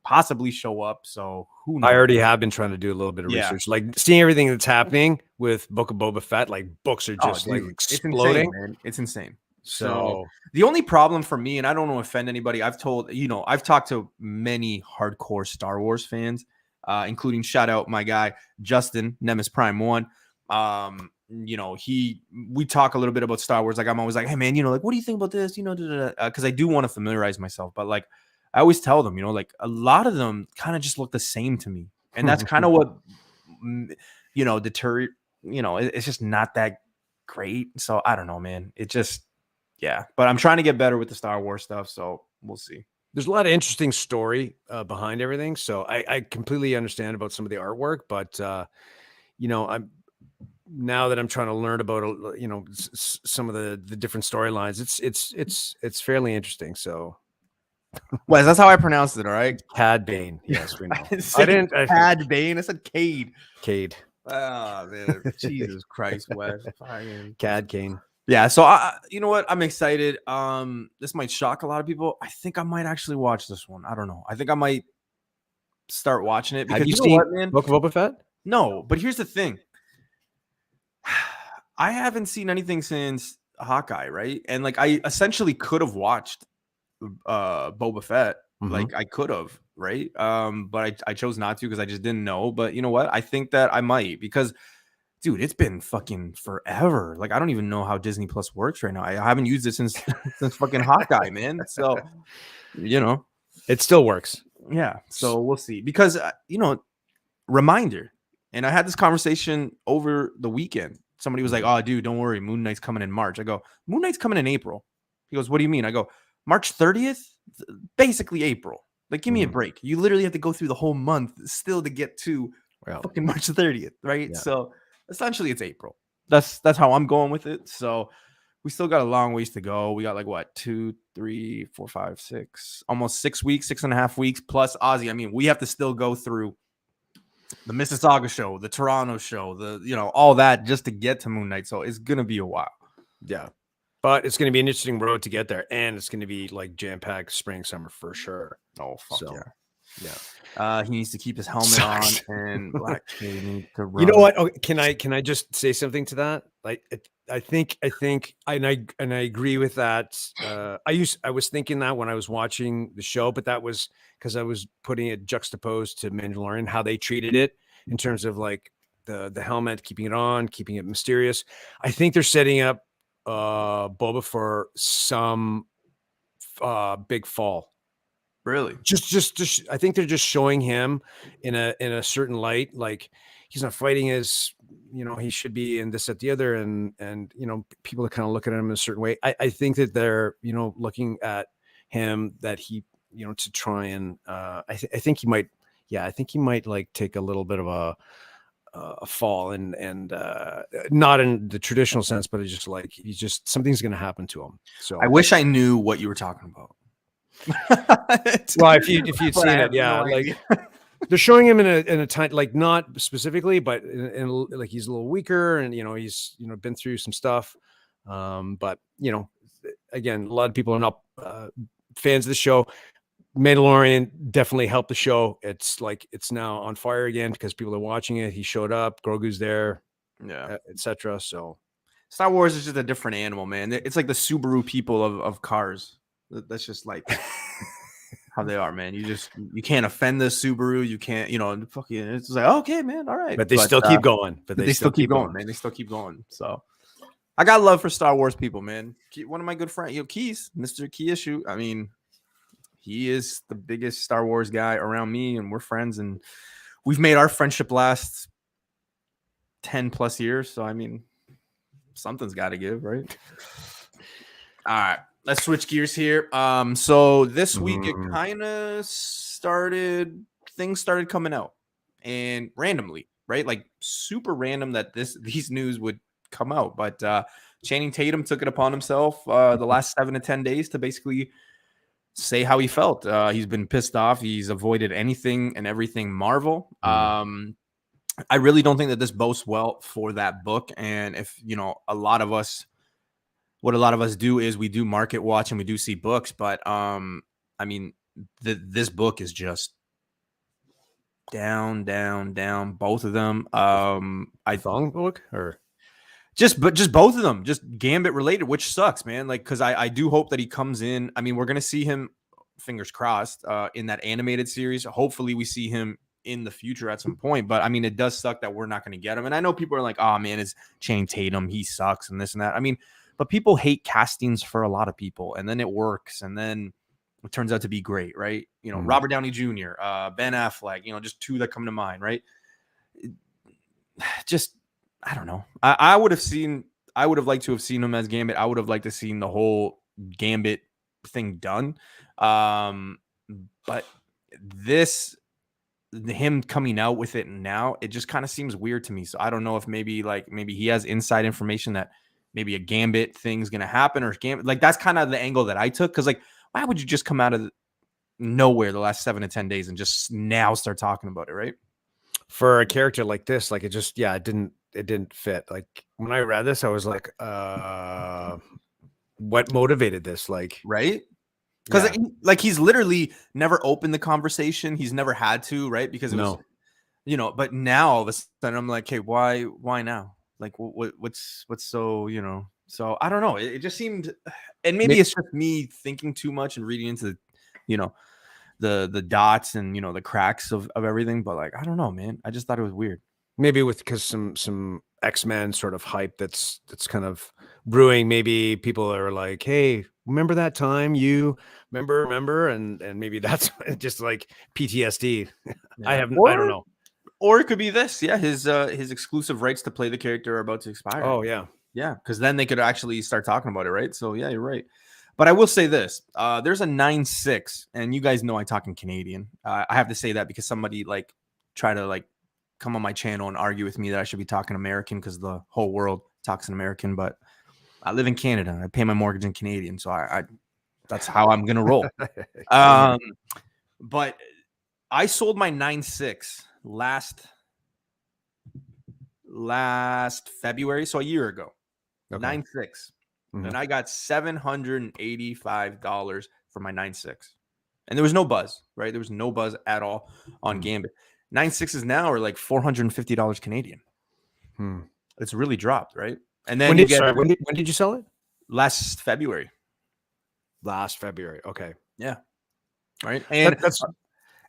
possibly show up. So who knows? I already have been trying to do a little bit of research, like seeing everything that's happening with Book of Boba Fett. Like, books are just exploding. It's insane, man. It's insane. So the only problem for me, and I don't want to offend anybody, I've talked to many hardcore Star Wars fans, including, shout out my guy Justin, Nemesis Prime 1. We talk a little bit about Star Wars. Like, I'm always like, hey man, what do you think about this? Because I do want to familiarize myself, but like I always tell them, a lot of them kind of just look the same to me, and that's kind of what deter. It's just not that great. So I don't know, man. It just. Yeah, but I'm trying to get better with the Star Wars stuff, so we'll see. There's a lot of interesting story behind everything, so I completely understand about some of the artwork, but I'm now that I'm trying to learn about some of the different storylines. It's fairly interesting. So, Wes, that's how I pronounced it. All right, Cad Bane. Yes, we know. I didn't. Cad Bane. I said Cade. Cade. Oh man, Jesus Christ, Wes. Cad Kane. Yeah, so you know what? I'm excited. This might shock a lot of people. I think I might actually watch this one. I don't know. I think I might start watching it. Because have you seen what, man? Book of Boba Fett? No, but here's the thing. I haven't seen anything since Hawkeye, right? And like I essentially could have watched Boba Fett. Like I could have, right? But I chose not to because I just didn't know. But you know what? I think that I might because dude, it's been fucking forever. Like, I don't even know how Disney Plus works right now. I haven't used it since fucking Hawkeye, man. So, it still works. Yeah. So we'll see. Because, reminder, and I had this conversation over the weekend. Somebody was like, oh, dude, don't worry. Moon Knight's coming in March. I go, Moon Knight's coming in April. He goes, what do you mean? I go, March 30th? Basically April. Like, give me a break. You literally have to go through the whole month still to get to fucking March 30th, right? Yeah. So, essentially, it's April. That's how I'm going with it. So we still got a long ways to go. We got 2, 3, 4, 5, 6, almost 6 weeks, 6.5 weeks plus Ozzy. I mean, we have to still go through the Mississauga show, the Toronto show, all that just to get to Moon Knight. So it's gonna be a while. Yeah, but it's gonna be an interesting road to get there, and it's gonna be jam-packed spring, summer for sure. Oh fuck yeah. Yeah. He needs to keep his helmet Sucks. on, and Black King needs to run. You know what? Okay, can I just say something to that? Like, I think, and I agree with that. I was thinking that when I was watching the show, but that was because I was putting it juxtaposed to Mandalorian, how they treated it in terms of like the helmet, keeping it on, keeping it mysterious. I think they're setting up Boba for some big fall. Really? Just I think they're just showing him in a certain light, like he's not fighting as he should be, and this at the other, and people are kind of looking at him in a certain way. I think that they're looking at him that he to try and I think he might, I think he might like take a little bit of a fall, and not in the traditional sense, but it's just like something's going to happen to him. So I wish I knew what you were talking about. Well, if you'd seen it, yeah, like they're showing him in a time, like not specifically, but in like he's a little weaker, and he's been through some stuff. But again, a lot of people are not fans of the show. Mandalorian definitely helped the show. It's like it's now on fire again because people are watching it. He showed up, Grogu's there, yeah, etc. So Star Wars is just a different animal, man. It's like the Subaru people of cars. That's just like how they are, man. You can't offend the Subaru. You can't, fucking. It's like, okay, man, all right. But they still keep going. But they still keep going, man. They still keep going. So I got love for Star Wars people, man. One of my good friends, Keys, Mr. Key Issue. I mean, he is the biggest Star Wars guy around me, and we're friends, and we've made our friendship last 10+ years. So I mean, something's got to give, right? All right. Let's switch gears here. So this week it kind of things started coming out, and randomly, right? Like super random that these news would come out. But Channing Tatum took it upon himself the last 7 to 10 days to basically say how he felt. He's been pissed off. He's avoided anything and everything Marvel. I really don't think that this bodes well for that book. And if what a lot of us do is we do market watch and we do see books, but I mean, this book is just down, both of them. I Thong book or just both of them, just Gambit related, which sucks, man. Like, because I do hope that he comes in. I mean, we're gonna see him, fingers crossed, in that animated series. Hopefully, we see him in the future at some point. But I mean, it does suck that we're not gonna get him. And I know people are like, "Oh man, it's Channing Tatum. He sucks," and this and that. I mean. But people hate castings for a lot of and then it works, and then it turns out to be great, right? Robert Downey Jr., Ben Affleck, just two that come to mind, right? Just, I don't know. I would have liked to have seen him as Gambit. I would have liked to seen the whole Gambit thing done. But him coming out with it now, it just kind of seems weird to me. So I don't know if maybe he has inside information that maybe a Gambit thing's going to happen, or Gambit. Like, that's kind of the angle that I took. Cause like, why would you just come out of nowhere the last 7 to 10 days and just now start talking about it? Right. For a character like this, like it didn't fit. Like when I read this, I was like, what motivated this? Like, right. Cause he's literally never opened the conversation. He's never had to, right. Because it was, but now all of a sudden I'm like, hey, why now? Like what's so, so I don't know. It just seemed, and maybe it's just me thinking too much and reading into the dots and, the cracks of everything. But like, I don't know, man. I just thought it was weird. Maybe because some X-Men sort of hype that's kind of brewing. Maybe people are like, hey, remember that time you remember? And maybe that's just like PTSD. Yeah. I don't know. Or it could be this, his exclusive rights to play the character are about to expire. Oh yeah, because then they could actually start talking about it, right? So yeah, you're right. But I will say this: there's a 9.6, and you guys know I talk in Canadian. I have to say that because somebody try to come on my channel and argue with me that I should be talking American because the whole world talks in American. But I live in Canada. I pay my mortgage in Canadian, so I that's how I'm gonna roll. But I sold my 9.6 last February, so a year ago. Okay. 9.6, and I got $785 for my 9.6. And there was no buzz, right? There was no buzz at all on Gambit. 9.6s now are like $450 Canadian. It's really dropped, right? And then when did you sell it? Last February. Last February. Okay. Yeah. Right. And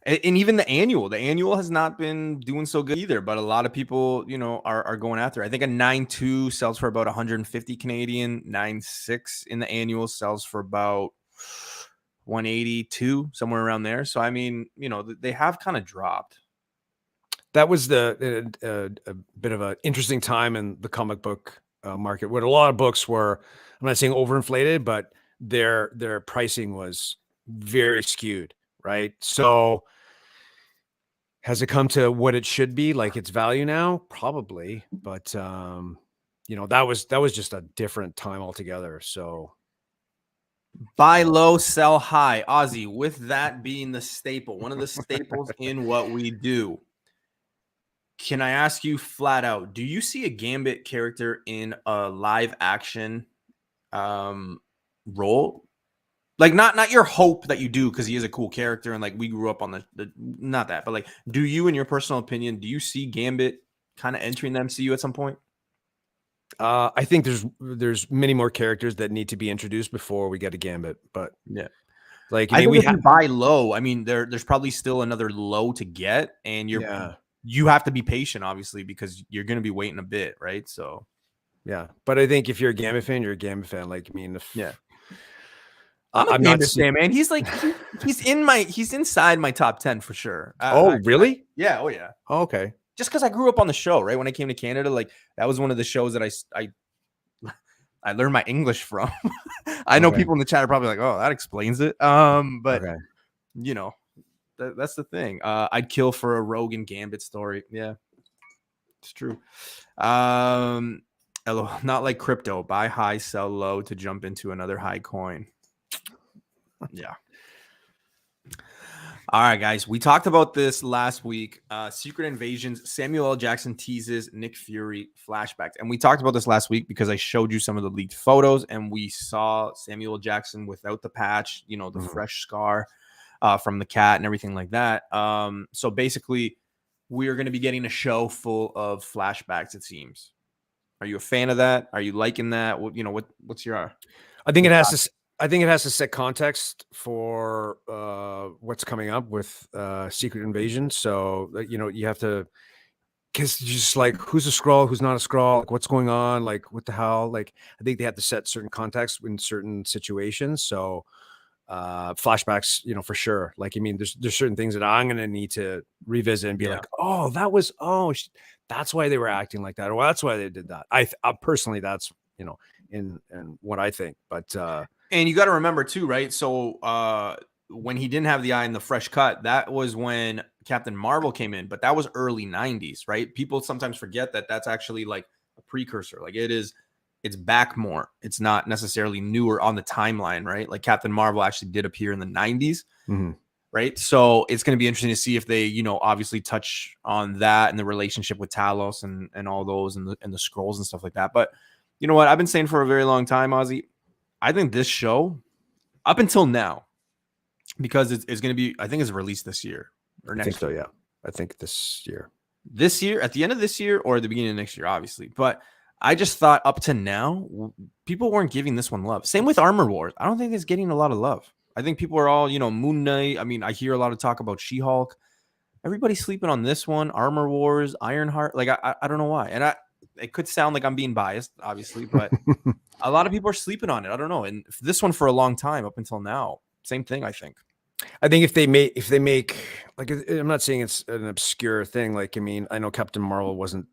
and even the annual has not been doing so good either. But a lot of people, are going after it. I think a 9.2 sells for about 150 Canadian. 9.6 in the annual sells for about 182, somewhere around there. So I mean, they have kind of dropped. That was a bit of an interesting time in the comic book market, where a lot of books were, I'm not saying overinflated, but their pricing was very skewed, right? So has it come to what it should be, like its value now? Probably, but that was just a different time altogether. So buy low, sell high. Ozzy, with that being the staple, one of the staples in what we do. Can I ask you flat out, do you see a Gambit character in a live action role? Like not your hope that you do, because he is a cool character and like we grew up on the not that, but like, do you, in your personal opinion, do you see Gambit kind of entering the MCU at some point? I think there's many more characters that need to be introduced before we get a Gambit, but yeah, like I mean, if you buy low, I mean, there's probably still another low to get, and you have to be patient, obviously, because you're going to be waiting a bit, right? So, yeah. But I think if you're a Gambit fan, you're a Gambit fan. Like, I mean, I'm a Gambit fan, man. He's like, he's inside my top 10 for sure. Really? Yeah. Oh, yeah. Oh, okay. Just because I grew up on the show, right? When I came to Canada, like that was one of the shows that I learned my English from. I know people in the chat are probably like, oh, that explains it. But that's the thing. I'd kill for a Rogue and Gambit story. Yeah, it's true. Not like crypto. Buy high, sell low to jump into another high coin. Yeah. All right, guys. We talked about this last week. Secret Invasions. Samuel L. Jackson teases Nick Fury flashbacks. And we talked about this last week because I showed you some of the leaked photos, and we saw Samuel L. Jackson without the patch, the fresh scar from the cat and everything like that. So basically, we are going to be getting a show full of flashbacks, it seems. Are you a fan of that? Are you liking that? What's your... I think it has to set context for what's coming up with Secret Invasion. So you have to, because just like, who's a Skrull, who's not a Skrull, like what's going on, like what the hell. Like I think they have to set certain context in certain situations. So flashbacks, for sure. Like, I mean, there's certain things that I'm gonna need to revisit and be like, oh, that's why they were acting like that, or that's why they did that. I personally, that's in what I think, but. And you got to remember too, right? So when he didn't have the eye in the fresh cut, that was when Captain Marvel came in, but that was early 90s, right? People sometimes forget that that's actually like a precursor. Like it's back more. It's not necessarily newer on the timeline, right? Like Captain Marvel actually did appear in the 90s, right? So it's going to be interesting to see if they, obviously touch on that and the relationship with Talos and all those and the Skrulls and stuff like that. But you know what? I've been saying for a very long time, Ozzy, I think this show, up until now, because it's going to be, I think it's released this year or next year. So, yeah. I think this year. This year, at the end of this year or at the beginning of next year, obviously. But I just thought up to now, people weren't giving this one love. Same with Armor Wars. I don't think it's getting a lot of love. I think people are all, Moon Knight. I mean, I hear a lot of talk about She-Hulk. Everybody's sleeping on this one. Armor Wars, Ironheart. Like, I don't know why. And it could sound like I'm being biased, obviously, but a lot of people are sleeping on it. I don't know. And this one for a long time up until now, same thing, I think. I think if they make like, I'm not saying it's an obscure thing. Like, I mean, I know Captain Marvel wasn't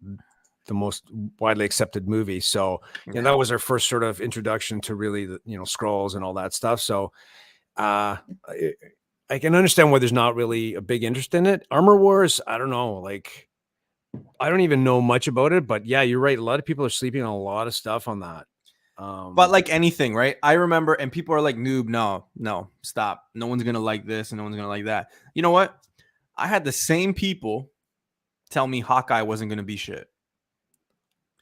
the most widely accepted movie. So that was our first sort of introduction to really the, Skrulls and all that stuff. So I can understand why there's not really a big interest in it. Armor Wars, I don't know. Like, I don't even know much about it, but yeah, you're right. A lot of people are sleeping on a lot of stuff on that. But like anything, right? I remember, and people are like, noob, no, stop. No one's going to like this and no one's going to like that. You know what? I had the same people tell me Hawkeye wasn't going to be shit.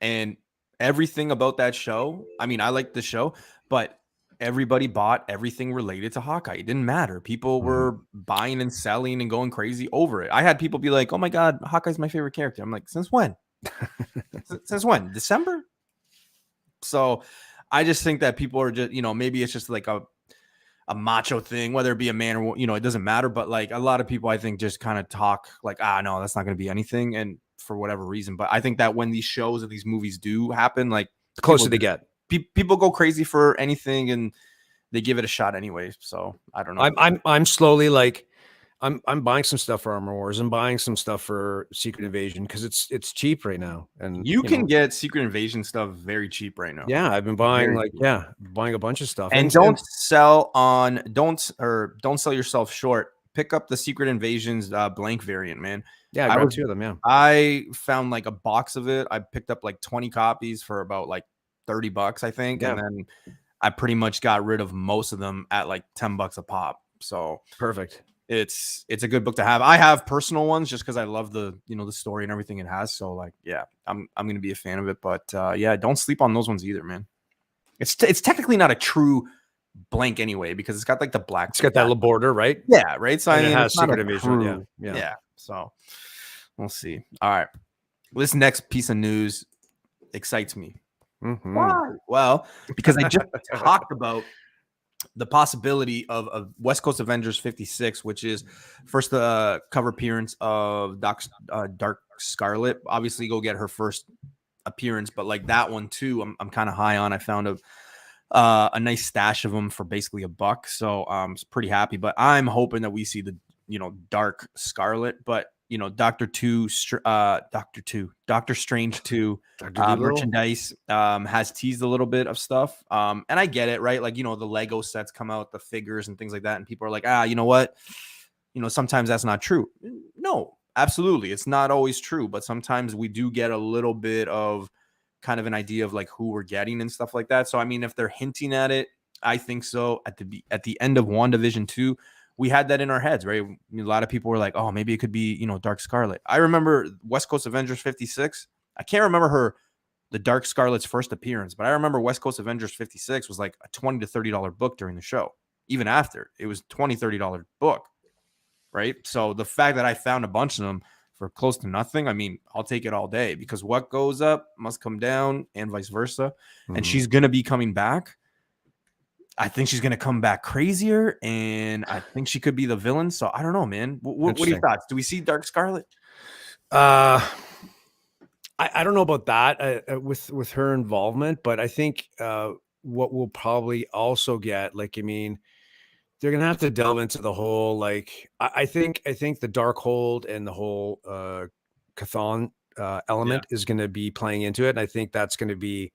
And everything about that show, I mean, I like the show, but everybody bought everything related to Hawkeye. It didn't matter. People were buying and selling and going crazy over it. I had people be like, "Oh my god, Hawkeye's my favorite character." I'm like, "Since when? Since when? December?" So I just think that people are just, maybe it's just like a macho thing, whether it be a man or, it doesn't matter. But like a lot of people, I think, just kind of talk like, no, that's not going to be anything. And for whatever reason. But I think that when these shows or these movies do happen, like the closer they get, people go crazy for anything and they give it a shot anyway. So I don't know. I'm slowly like, I'm buying some stuff for Armor Wars. I'm buying some stuff for Secret Invasion because it's cheap right now, and you can get Secret Invasion stuff very cheap right now. Yeah, I've been buying buying a bunch of stuff. And don't sell yourself short. Pick up the Secret Invasions blank variant, man. Yeah, I grabbed 2 of them. Yeah, I found like a box of it. I picked up like 20 copies for about like $30, I think, and then I pretty much got rid of most of them at like $10 a pop. So perfect. It's a good book to have. I have personal ones just because I love the the story and everything it has. So like, yeah, I'm gonna be a fan of it. But yeah, don't sleep on those ones either, man. It's technically not a true blank anyway because it's got like the black. It's got that little border, right? Yeah, right. So I mean, it has Secret Invasion. Yeah. So we'll see. All right, this next piece of news excites me. Why? Well, because I just talked about the possibility of West Coast Avengers 56, which is first cover appearance of Dark Scarlet. Obviously, go get her first appearance, but like that one too, I'm kind of high on. I found a nice stash of them for basically $1, so I'm pretty happy. But I'm hoping that we see the Dark Scarlet, but Doctor Strange 2 merchandise has teased a little bit of stuff. And I get it, right? Like, the Lego sets come out, the figures and things like that. And people are like, you know what? Sometimes that's not true. No, absolutely. It's not always true, but sometimes we do get a little bit of kind of an idea of like who we're getting and stuff like that. So, I mean, if they're hinting at it, I think so. At the end of WandaVision 2, we had that in our heads, right? A lot of people were like, oh, maybe it could be, Dark Scarlet. I remember West Coast Avengers 56. I can't remember the Dark Scarlet's first appearance, but I remember West Coast Avengers 56 was like a $20 to $30 book during the show. Even after, it was $20, $30 book, right? So the fact that I found a bunch of them for close to nothing, I mean, I'll take it all day because what goes up must come down and vice versa. And she's going to be coming back. I think she's going to come back crazier, and I think she could be the villain. So I don't know, man. What are your thoughts? Do we see Dark Scarlet? I don't know about that with her involvement, but I think what we'll probably also get, like, I mean, they're going to have to delve into the whole, like, I think the Darkhold and the whole Chthon element is going to be playing into it. And I think that's going to be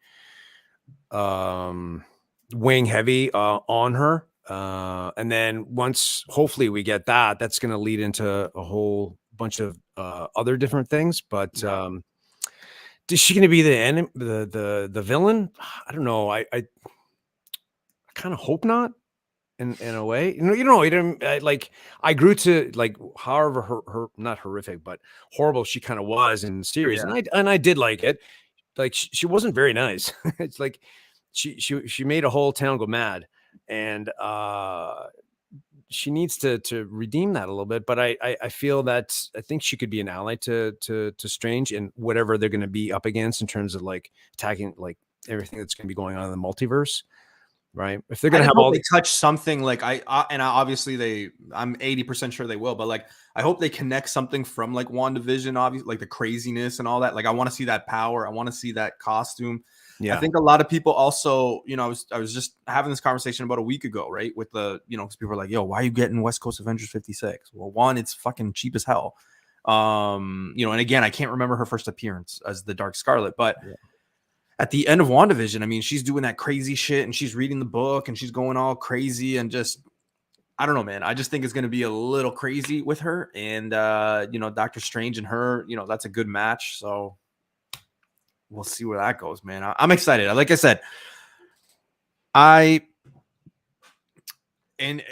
weighing heavy on her. And then once hopefully we get that, that's going to lead into a whole bunch of other different things. But is she going to be the enemy, the villain? I don't know. I kind of hope not. In a way, like I grew to like, however her not horrific but horrible she kind of was in the series, and I did like it. Like she wasn't very nice. It's like she made a whole town go mad, and she needs to redeem that a little bit. But I feel that I think she could be an ally to Strange and whatever they're going to be up against in terms of like attacking like everything that's going to be going on in the multiverse. Right. If they're going to have all they touch something like obviously I'm 80% sure they will, but like, I hope they connect something from like WandaVision, obviously, like the craziness and all that. Like, I want to see that power. I want to see that costume. Yeah. I think a lot of people also, I was just having this conversation about a week ago, right? With the, because people are like, yo, why are you getting West Coast Avengers 56? Well, one, it's fucking cheap as hell. And again, I can't remember her first appearance as the Dark Scarlet, but at the end of WandaVision, I mean, she's doing that crazy shit and she's reading the book and she's going all crazy and just, I don't know, man. I just think it's going to be a little crazy with her. And, Doctor Strange and her, that's a good match. So we'll see where that goes, man. I'm excited. Like I said, and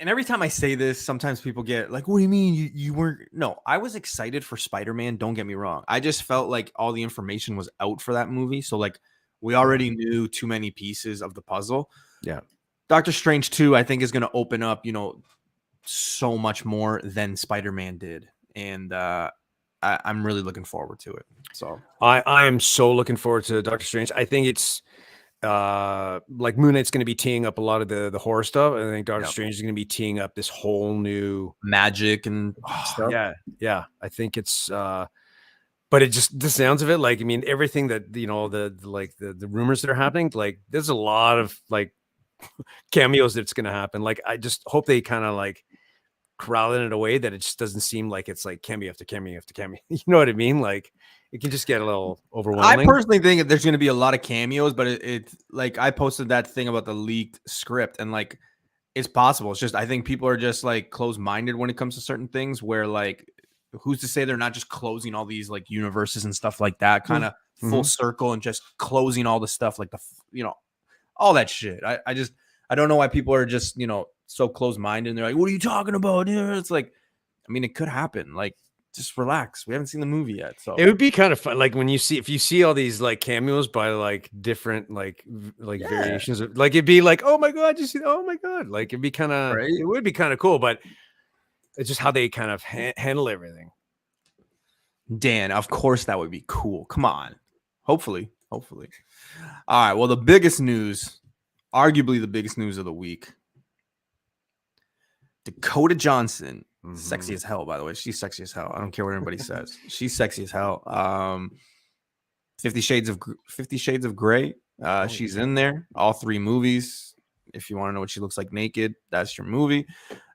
every time I say this, sometimes people get like, what do you mean you weren't? No, I was excited for Spider-Man. Don't get me wrong. I just felt like all the information was out for that movie. So like we already knew too many pieces of the puzzle. Yeah. Doctor Strange 2, I think, is going to open up, so much more than Spider-Man did. And I'm really looking forward to it. So I am so looking forward to Doctor Strange. I think it's like Moon Knight's going to be teeing up a lot of the horror stuff. I think Doctor Strange is going to be teeing up this whole new magic and stuff. Yeah. I think it's but it just the sounds of it, like, I mean, everything that the rumors that are happening, like there's a lot of like cameos that's going to happen. Like, I just hope they kind of like corral it in a way that it just doesn't seem like it's like cameo after cameo after cameo. You know what I mean? Like, it can just get a little overwhelming. I personally think that there's going to be a lot of cameos, but it's like I posted that thing about the leaked script, and like it's possible. It's just I think people are just like closed-minded when it comes to certain things. Where like, who's to say they're not just closing all these like universes and stuff like that, kind of full circle, and just closing all the stuff like all that shit. I don't know why people are just so closed-minded and they're like, what are you talking about? It's like, I mean, it could happen. Like, just relax. We haven't seen the movie yet. So it would be kind of fun. Like if you see all these like cameos by like different like variations of, like, it'd be like, oh my God, oh my God. Like, it'd be kind of, it would be kind of cool, but it's just how they kind of handle everything. Dan, of course that would be cool. Come on. Hopefully. All right. Well, the biggest news, arguably the biggest news of the week, Dakota Johnson, sexy as hell, by the way. She's sexy as hell. I don't care what anybody says. She's sexy as hell. 50 Shades of Grey. She's in there. All 3 movies. If you want to know what she looks like naked, that's your movie.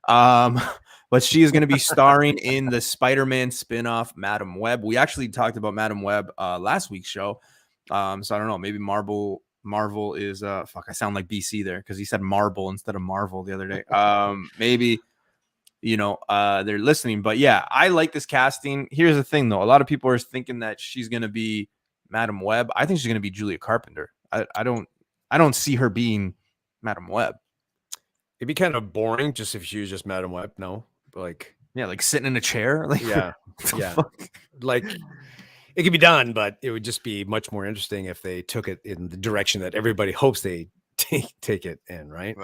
But she is going to be starring in the Spider-Man spinoff, Madam Web. We actually talked about Madam Web last week's show. So I don't know. Maybe Marvel is fuck. I sound like BC there because he said Marvel instead of Marvel the other day. Maybe they're listening. But yeah, I like this casting. Here's the thing, though. A lot of people are thinking that she's going to be Madam Web. I think she's going to be Julia Carpenter. I don't see her being Madam Web. It'd be kind of boring just if she was just Madam Web. No, like, yeah, like sitting in a chair. Like, yeah. Like, it could be done, but it would just be much more interesting if they took it in the direction that everybody hopes they take it in. Right.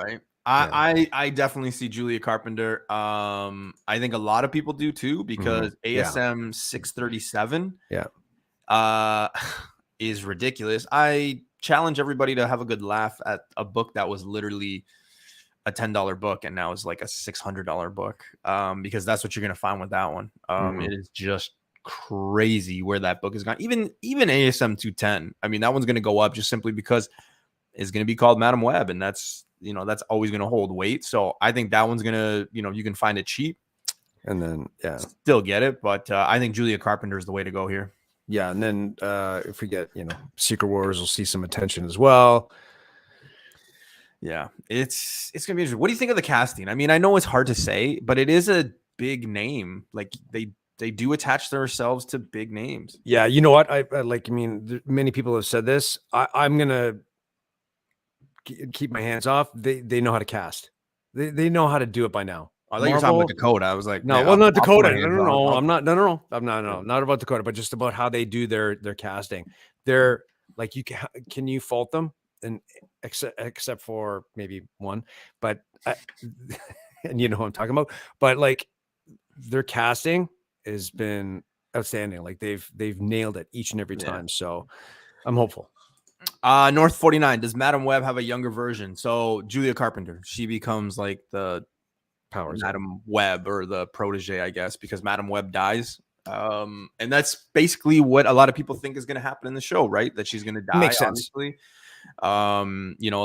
I definitely see Julia Carpenter. I think a lot of people do too, because ASM 637 is ridiculous. I challenge everybody to have a good laugh at a book that was literally a $10 book and now is like a $600 book, because that's what you're going to find with that one. It is just crazy where that book is gone. Even ASM 210. I mean, that one's going to go up just simply because it's going to be called Madam Web, and that's always going to hold weight. So I think that one's going to, you can find it cheap and then still get it. But I think Julia Carpenter is the way to go here. Yeah, and then if we get Secret Wars, we'll see some attention as well. Yeah, it's gonna be interesting. What do you think of the casting? I mean, I know it's hard to say, but it is a big name. Like, they do attach themselves to big names. Yeah, you know what? I mean, many people have said this. I'm gonna keep my hands off. They know how to cast. They know how to do it by now. I thought you were talking about Dakota. I was like, no, well, not Dakota. No, I'm not. No, I'm not about Dakota, but just about how they do their casting. They're like, can you fault them? And except for maybe one, but and what I'm talking about. But like, their casting has been outstanding. Like, they've nailed it each and every time. So I'm hopeful. North 49. Does Madam Web have a younger version? So Julia Carpenter, she becomes like the powers Madam Web, or the protege, I guess, because Madam Web dies. And that's basically what a lot of people think is going to happen in the show, right? That she's going to die. Makes sense. Obviously. A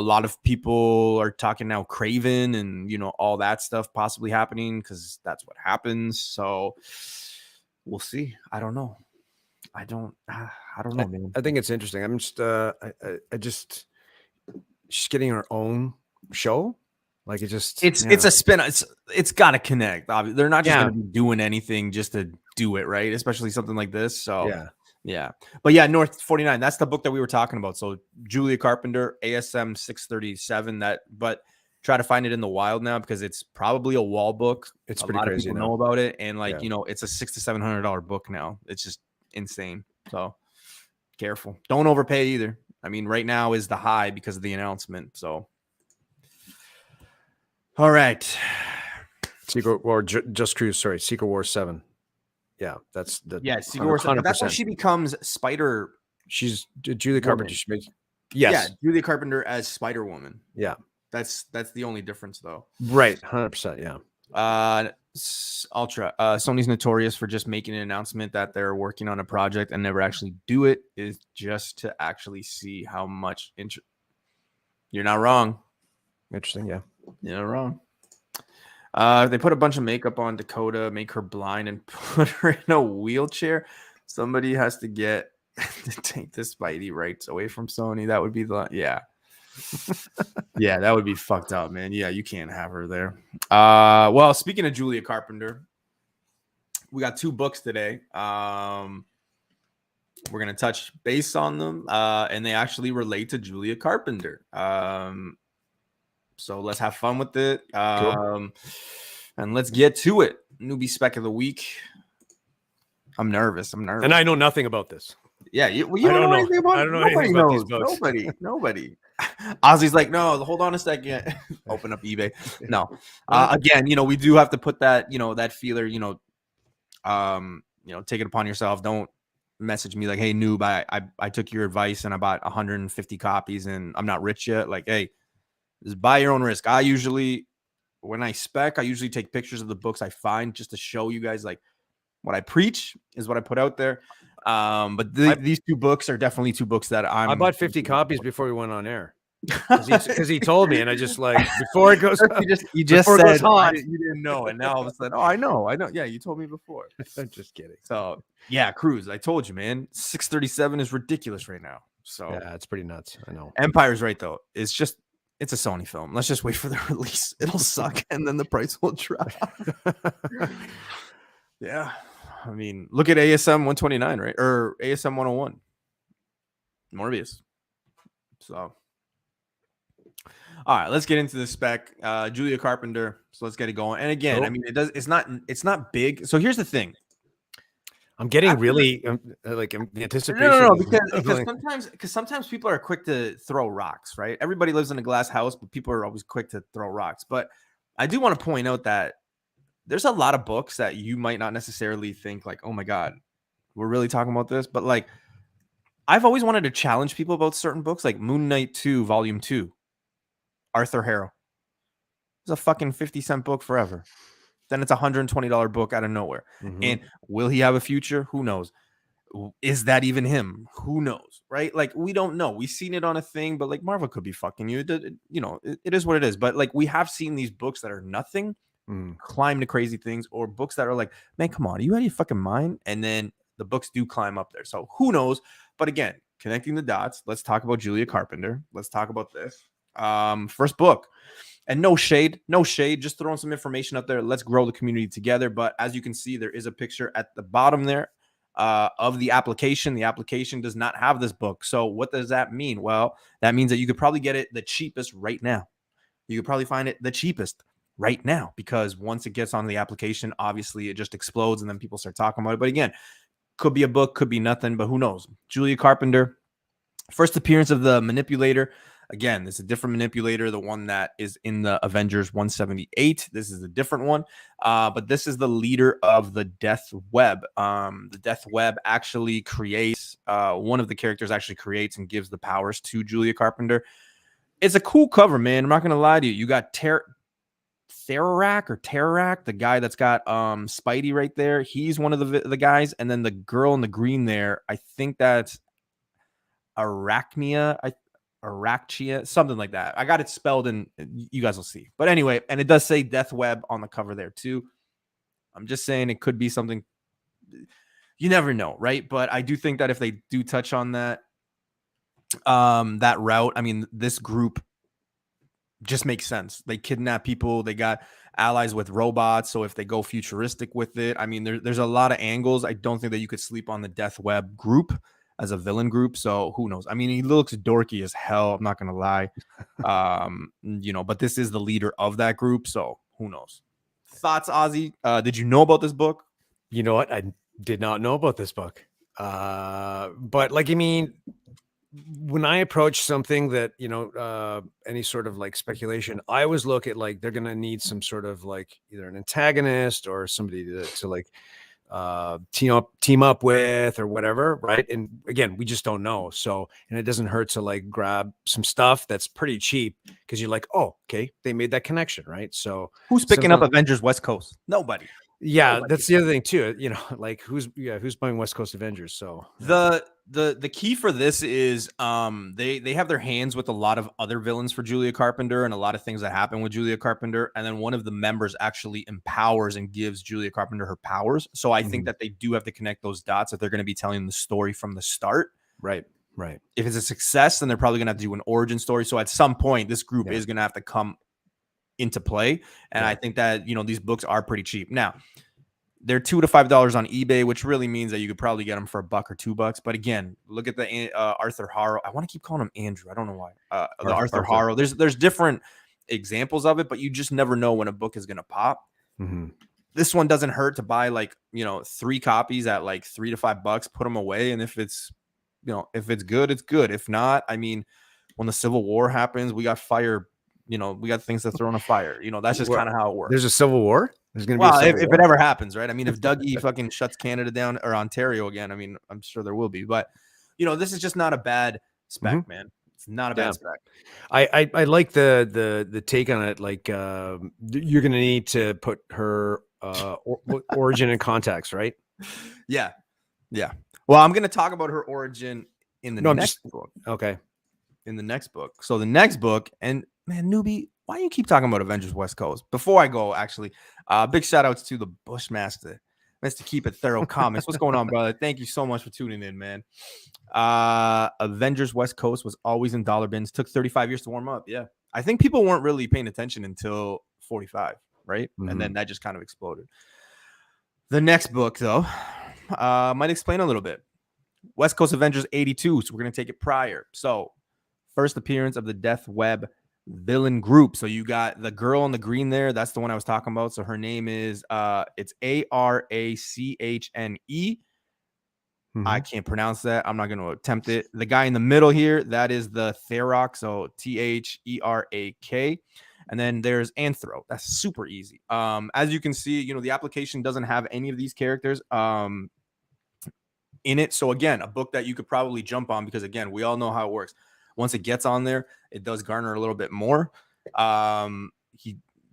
lot of people are talking now Craven and all that stuff possibly happening, because that's what happens. So we'll see. I don't know. I don't know, man. I think it's interesting. I'm just she's getting her own show. Like, it's a spin. It's got to connect. They're not just going to be doing anything just to do it, right? Especially something like this. So yeah. But yeah, North 49. That's the book that we were talking about. So Julia Carpenter, ASM 637. But try to find it in the wild now, because it's probably a wall book. It's pretty crazy. A lot of people know about it, and it's a $600 to $700 book now. It's just insane. So careful. Don't overpay either. I mean, right now is the high because of the announcement. So All right. Secret War, Just Cruise. Sorry, Secret War 7. Yeah, that's the Secret War 7. But that's when she becomes Spider. She's Julia Carpenter. Yes, Julia Carpenter as Spider Woman. Yeah, that's the only difference, though. Right, 100%. Yeah. Sony's notorious for just making an announcement that they're working on a project and never actually do it, is just to actually see how much interest. You're not wrong. Interesting. Yeah, you're not wrong. They put a bunch of makeup on Dakota, make her blind, and put her in a wheelchair. Somebody has to get to take the Spidey rights away from Sony. That would be yeah, that would be fucked up, man. Yeah, you can't have her there. Well, speaking of Julia Carpenter, we got 2 books today. We're gonna touch base on them, and they actually relate to Julia Carpenter. So let's have fun with it. Cool. And let's get to it. Newbie Spec of the week. I'm nervous. And I know nothing about this. Yeah, you don't know anything about it. I don't know anything about these books. Nobody. Ozzy's like, no, hold on a second. Open up eBay. No. Again, we do have to put that, that feeler, take it upon yourself. Don't message me like, hey, noob, I took your advice and I bought 150 copies and I'm not rich yet. Like, hey, just buy your own risk. When I spec, I usually take pictures of the books I find just to show you guys like what I preach is what I put out there. But these 2 books are definitely 2 books that I bought 50 copies before we went on air because he told me, and I just like before it goes. You just said you didn't know, and now all of a sudden, I know. Yeah, you told me before. I'm just kidding. So yeah, Cruise. I told you, man. 637 is ridiculous right now. So yeah, it's pretty nuts. I know. Empire's right though. It's a Sony film. Let's just wait for the release. It'll suck, and then the price will drop. Yeah. I mean, look at ASM 129, right? Or ASM 101. Morbius. So, all right, let's get into the spec. Julia Carpenter. So let's get it going. And again, cool. I mean, it's not big. So here's the thing. I'm getting really like anticipation. No, because sometimes people are quick to throw rocks, right? Everybody lives in a glass house, but people are always quick to throw rocks. But I do want to point out that there's a lot of books that you might not necessarily think like, oh my God, we're really talking about this. But like, I've always wanted to challenge people about certain books, like Moon Knight 2, Volume 2, Arthur Harrow. It's a fucking 50-cent book forever. Then it's a $120 book out of nowhere. Mm-hmm. And will he have a future? Who knows? Is that even him? Who knows? Right? Like, we don't know. We've seen it on a thing, but like Marvel could be fucking you. It is what it is. But like, we have seen these books that are nothing. Climb to crazy things, or books that are like, man, come on, are you out of your fucking mind? And then the books do climb up there. So who knows? But again, connecting the dots, let's talk about Julia Carpenter. Let's talk about this. First book. And no shade, just throwing some information up there. Let's grow the community together. But as you can see, there is a picture at the bottom there of the application. The application does not have this book. So what does that mean? Well, that means that you could probably get it the cheapest right now. You could probably find it the cheapest right now, because once it gets on the application, obviously it just explodes and then people start talking about it. But again, could be a book, could be nothing, but who knows? Julia Carpenter, first appearance of the Manipulator. Again, this is a different Manipulator, the one that is in the Avengers 178. This is a different one, but this is the leader of the Death Web. The Death Web actually creates, one of the characters actually creates and gives the powers to Julia Carpenter. It's a cool cover, man. I'm not going to lie to you. You got Tesseract, the guy that's got Spidey right there. He's one of the guys. And then the girl in the green there, I think that's Arachnia, something like that. I got it spelled and you guys will see. But anyway, and it does say Death Web on the cover there too. I'm just saying it could be something. You never know, right? But I do think that if they do touch on that route, I mean, this group just makes sense. They kidnap people. They got allies with robots. So if they go futuristic with it, I mean, there's a lot of angles. I don't think that you could sleep on the Death Web group as a villain group. So who knows? I mean, he looks dorky as hell. I'm not going to lie. But this is the leader of that group. So who knows? Thoughts, Ozzy? Did you know about this book? You know what? I did not know about this book. But like, I mean, when I approach something that, any sort of like speculation, I always look at like they're gonna need some sort of like either an antagonist or somebody to like team up with or whatever, right? And again, we just don't know. So, and it doesn't hurt to like grab some stuff that's pretty cheap because you're like, oh, okay, they made that connection, right? So who's picking up Avengers West Coast? Nobody. Yeah, that's the other thing too. Like who's buying West Coast Avengers? So the key for this is they have their hands with a lot of other villains for Julia Carpenter and a lot of things that happen with Julia Carpenter, and then one of the members actually empowers and gives Julia Carpenter her powers. So I think that they do have to connect those dots if they're going to be telling the story from the start. Right. If it's a success, then they're probably going to have to do an origin story. So at some point, this group is going to have to come into play, and I think that these books are pretty cheap now. They're $2 to $5 on eBay, which really means that you could probably get them for $1 or $2. But again, look at the Arthur Harrow. I want to keep calling him Andrew. I don't know why. The Arthur Harrow. There's different examples of it, but you just never know when a book is going to pop. This one doesn't hurt to buy 3 copies at like $3 to $5. Put them away, and if it's good, it's good. If not, I mean, when the Civil War happens, we got fire. We got things to throw in a fire. That's just kind of how it works. There's a Civil War. There's gonna be if it ever happens, right? I mean, if Dougie fucking shuts Canada down or Ontario again, I mean, I'm sure there will be. But this is just not a bad spec, man. It's not a bad spec. I like the take on it. Like you're gonna need to put her origin in context, right? Yeah. Well, I'm gonna talk about her origin in the next book. Okay. In the next book. So the next book, and man, Newbie, why do you keep talking about Avengers West Coast? Before I go, actually, big shout outs to the Bushmaster, Mr. Keep It Thorough Comics. What's going on, brother? Thank you so much for tuning in, man. Avengers West Coast was always in dollar bins. Took 35 years to warm up. Yeah. I think people weren't really paying attention until 45, right? And then that just kind of exploded. The next book, though, might explain a little bit. West Coast Avengers 82. So we're going to take it prior. So first appearance of the Death Web villain group. So you got the girl in the green there. That's the one I was talking about. So her name is it's Arachne. I can't pronounce that. I'm not going to attempt it. The guy in the middle here, that is the Therok. So Therak. And then there's Anthro. That's super easy. As you can see, the application doesn't have any of these characters in it. So again, a book that you could probably jump on because again, we all know how it works. Once it gets on there, it does garner a little bit more. The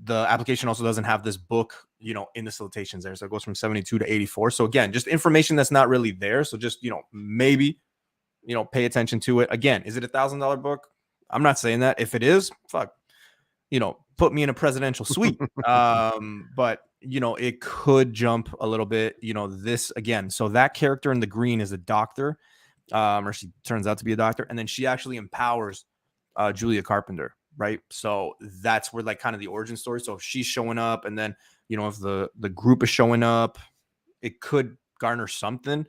application also doesn't have this book, in the citations there. So it goes from 72 to 84. So again, just information that's not really there. So just, maybe, pay attention to it. Again, is it $1,000 book? I'm not saying that. If it is, fuck, put me in a presidential suite. But, it could jump a little bit, this again. So that character in the green is a doctor. Or she turns out to be a doctor, and then she actually empowers Julia Carpenter, right? So that's where kind of the origin story. So if she's showing up, and then if the group is showing up, it could garner something.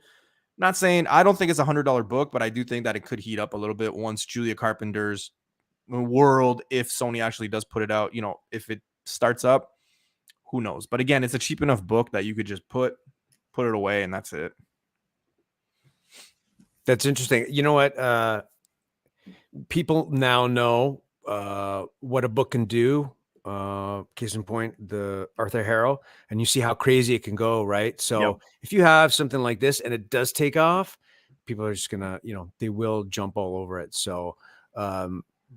Not saying I don't think it's $100 book, but I do think that it could heat up a little bit once Julia Carpenter's world, if Sony actually does put it out, if it starts up, who knows? But again, it's a cheap enough book that you could just put it away, and that's it. That's interesting. You know what? People now know what a book can do. Case in point, the Arthur Harrow, and you see how crazy it can go, right? So if you have something like this and it does take off, people are just gonna, they will jump all over it. So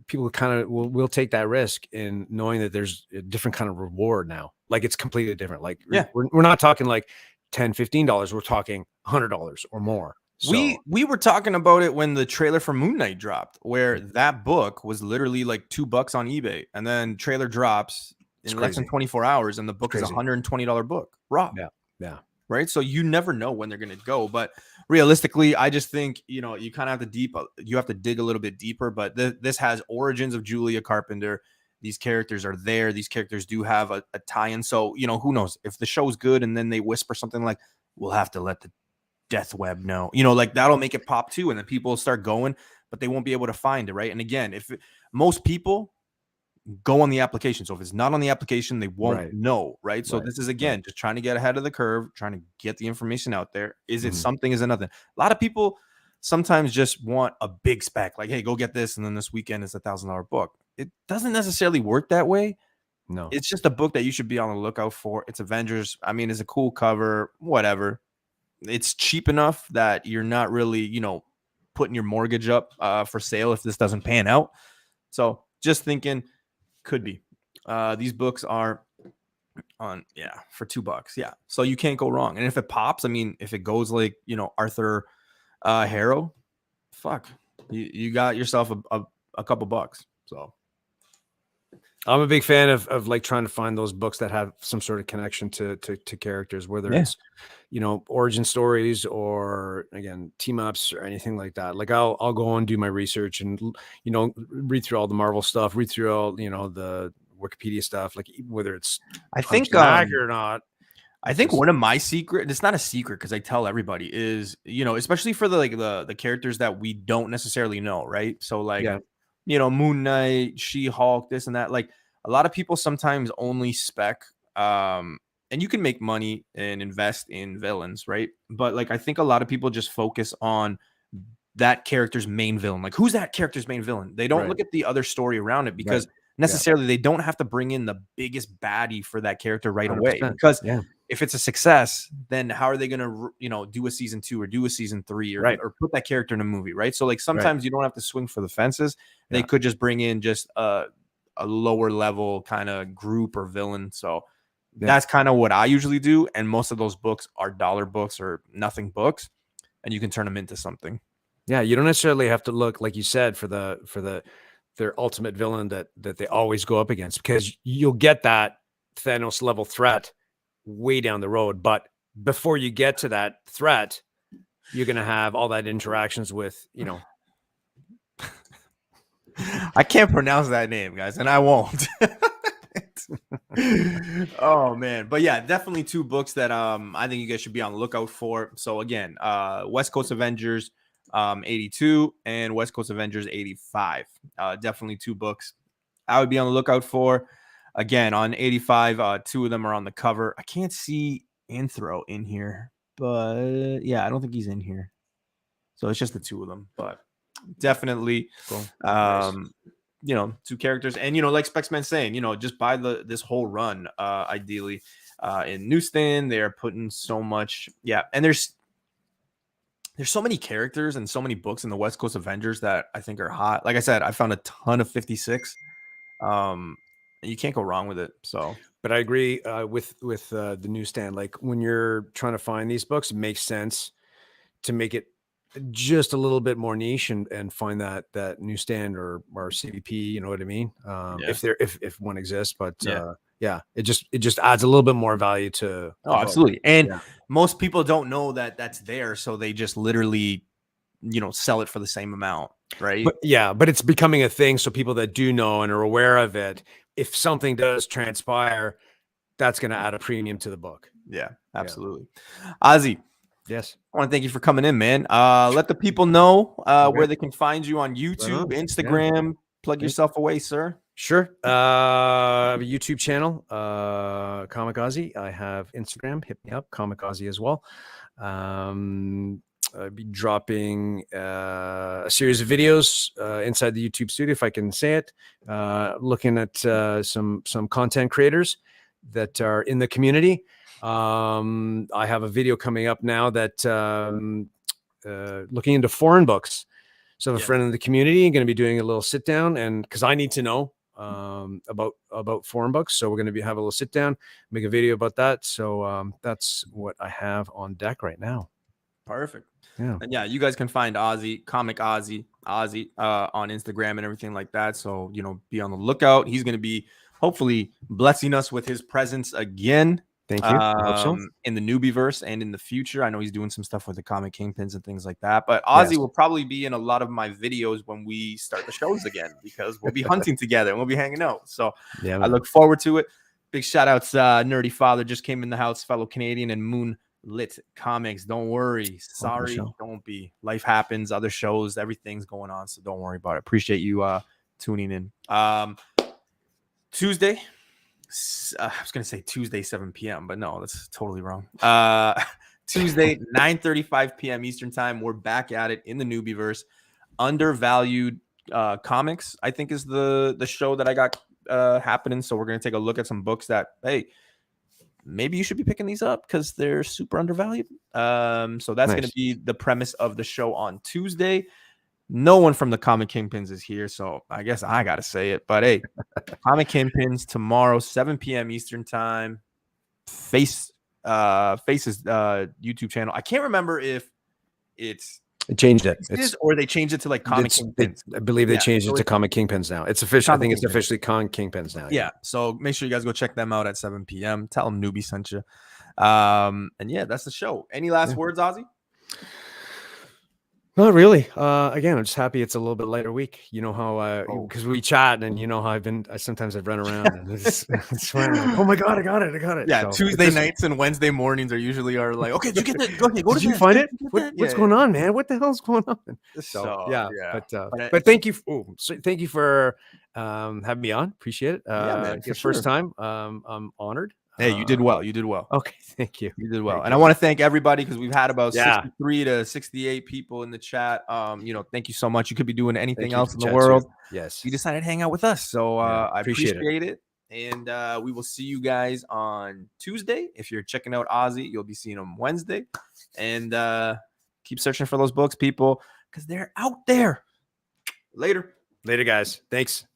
people kind of will take that risk in knowing that there's a different kind of reward now. Like it's completely different. Like we're not talking like $10, $15. We're talking $100 or more. So, we were talking about it when the trailer for Moon Knight dropped, where that book was literally like $2 on eBay, and then trailer drops in less than 24 hours, and the book is $120 book raw. Yeah. Right. So you never know when they're going to go, but realistically, I just think you kind of have to you have to dig a little bit deeper. But this has origins of Julia Carpenter. These characters are there. These characters do have a tie-in. So who knows if the show's good, and then they whisper something like, "We'll have to let the Death Web know," that'll make it pop too, and then people will start going, but they won't be able to find it, right? And again, most people go on the application, so if it's not on the application, they won't know, right? So this is again just trying to get ahead of the curve, trying to get the information out there. Is it something? Is it nothing? A lot of people sometimes just want a big spec, like, hey, go get this, and then this weekend is $1,000 book. It doesn't necessarily work that way. No, It's just a book that you should be on the lookout for. It's Avengers. I mean, it's a cool cover, whatever. It's cheap enough that you're not really, putting your mortgage up for sale if this doesn't pan out. So just thinking, could be. These books are on, for $2. Yeah. So you can't go wrong. And if it pops, I mean, if it goes like, Arthur Harrow, fuck, you got yourself a couple bucks. So I'm a big fan of like trying to find those books that have some sort of connection to characters, whether it's, origin stories or, again, team ups or anything like that. Like I'll go and do my research and, read through all the Marvel stuff, read through all, the Wikipedia stuff, like whether it's I think accurate or not. I think one of my secret, it's not a secret because I tell everybody, is, especially for the characters that we don't necessarily know, right? So like, Moon Knight, She-Hulk, this and that. Like a lot of people sometimes only spec, and you can make money and invest in villains, right? But like, I think a lot of people just focus on that character's main villain. Like, who's that character's main villain? They don't look at the other story around it because necessarily they don't have to bring in the biggest baddie for that character right away. Because if it's a success, then how are they going to, do a season 2 or do a season 3 or put that character in a movie, right? So like sometimes you don't have to swing for the fences. They could just bring in just a lower level kind of group or villain. So that's kind of what I usually do. And most of those books are dollar books or nothing books, and you can turn them into something. Yeah, you don't necessarily have to look, like you said, for their ultimate villain that they always go up against, because you'll get that Thanos level threat way down the road. But before you get to that threat, you're going to have all that interactions with, I can't pronounce that name, guys, and I won't. Oh man. But yeah, definitely 2 books that I think you guys should be on the lookout for. So again, West Coast Avengers 82 and West Coast Avengers 85. Definitely 2 books I would be on the lookout for. Again, on 85, 2 of them are on the cover. I can't see Anthro in here, but yeah, I don't think he's in here. So it's just the 2 of them, but definitely, nice. 2 characters. And, like Specsman's saying, just buy this whole run, ideally, in newsstand. They're putting so much. Yeah. And there's so many characters and so many books in the West Coast Avengers that I think are hot. Like I said, I found a ton of 56. You can't go wrong with it. So, but I agree with the newsstand. Like when you're trying to find these books, it makes sense to make it just a little bit more niche and find that newsstand or CVP. You know what I mean? If one exists, but it just adds a little bit more value to. Oh, absolutely. And most people don't know that that's there, so they just literally, sell it for the same amount, right? But it's becoming a thing. So people that do know and are aware of it, if something does transpire, that's going to add a premium to the book. Yeah, absolutely. Ozzy. Yes. I want to thank you for coming in, man. Let the people know where they can find you on YouTube, Instagram. Plug yourself away, sir. Sure. I have a YouTube channel, Comic Ozzy. I have Instagram, hit me up, Comic Ozzy as well. I'll be dropping a series of videos inside the YouTube studio, if I can say it, looking at some content creators that are in the community. I have a video coming up now that looking into foreign books. So I have a friend in the community going to be doing a little sit down, and because I need to know about foreign books, so we're going to have a little sit down, make a video about that. So that's what I have on deck right now. Perfect. Yeah. And you guys can find Ozzy, Comic Ozzy on Instagram and everything like that. So, be on the lookout. He's going to be hopefully blessing us with his presence again. Thank you. I hope so. In the Newbieverse and in the future. I know he's doing some stuff with the Comic Kingpins and things like that. But Ozzy will probably be in a lot of my videos when we start the shows again, because we'll be hunting together and we'll be hanging out. So I look forward to it. Big shout outs, Nerdy Father just came in the house, fellow Canadian, and Moonlit Comics. Don't worry. Sorry, don't be. Life happens, other shows, everything's going on. So don't worry about it. Appreciate you tuning in. Tuesday. I was going to say Tuesday, 7 p.m., but no, that's totally wrong. Tuesday, 9:35 p.m. Eastern time. We're back at it in the Newbieverse. Undervalued Comics, I think, is the show that I got happening. So we're going to take a look at some books that, hey, maybe you should be picking these up because they're super undervalued. So that's going to be the premise of the show on Tuesday. No one from the Comic Kingpins is here, so I guess I got to say it. But hey, Comic Kingpins tomorrow, 7 p.m. Eastern time. Face's YouTube channel. I can't remember if it's changed it. Or they changed it to like Comic Kingpins. I believe they changed it to Comic Kingpins now. It's official. I think it's officially Comic Kingpins now. Yeah. So make sure you guys go check them out at 7 p.m. Tell them Newbie sent you. And yeah, that's the show. Any last words, Ozzy? Not really. Again, I'm just happy it's a little bit lighter week. You know how because we chat, and you know how sometimes I've run around and it's like, oh my god, I got it. Yeah, so Tuesday nights and Wednesday mornings are usually like, okay, did you get that? Go ahead, did you find it? What's going on, man? What the hell's going on? So yeah. But thank you. Thank you for having me on. Appreciate it. Man, it's first time. I'm honored. Hey, you did well. You did well. Okay, thank you. You did well. And I want to thank everybody because we've had about 63 to 68 people in the chat. Thank you so much. You could be doing anything else in the world. Too. Yes. You decided to hang out with us. So I appreciate it. And we will see you guys on Tuesday. If you're checking out Ozzy, you'll be seeing him Wednesday. And keep searching for those books, people, because they're out there. Later, guys. Thanks.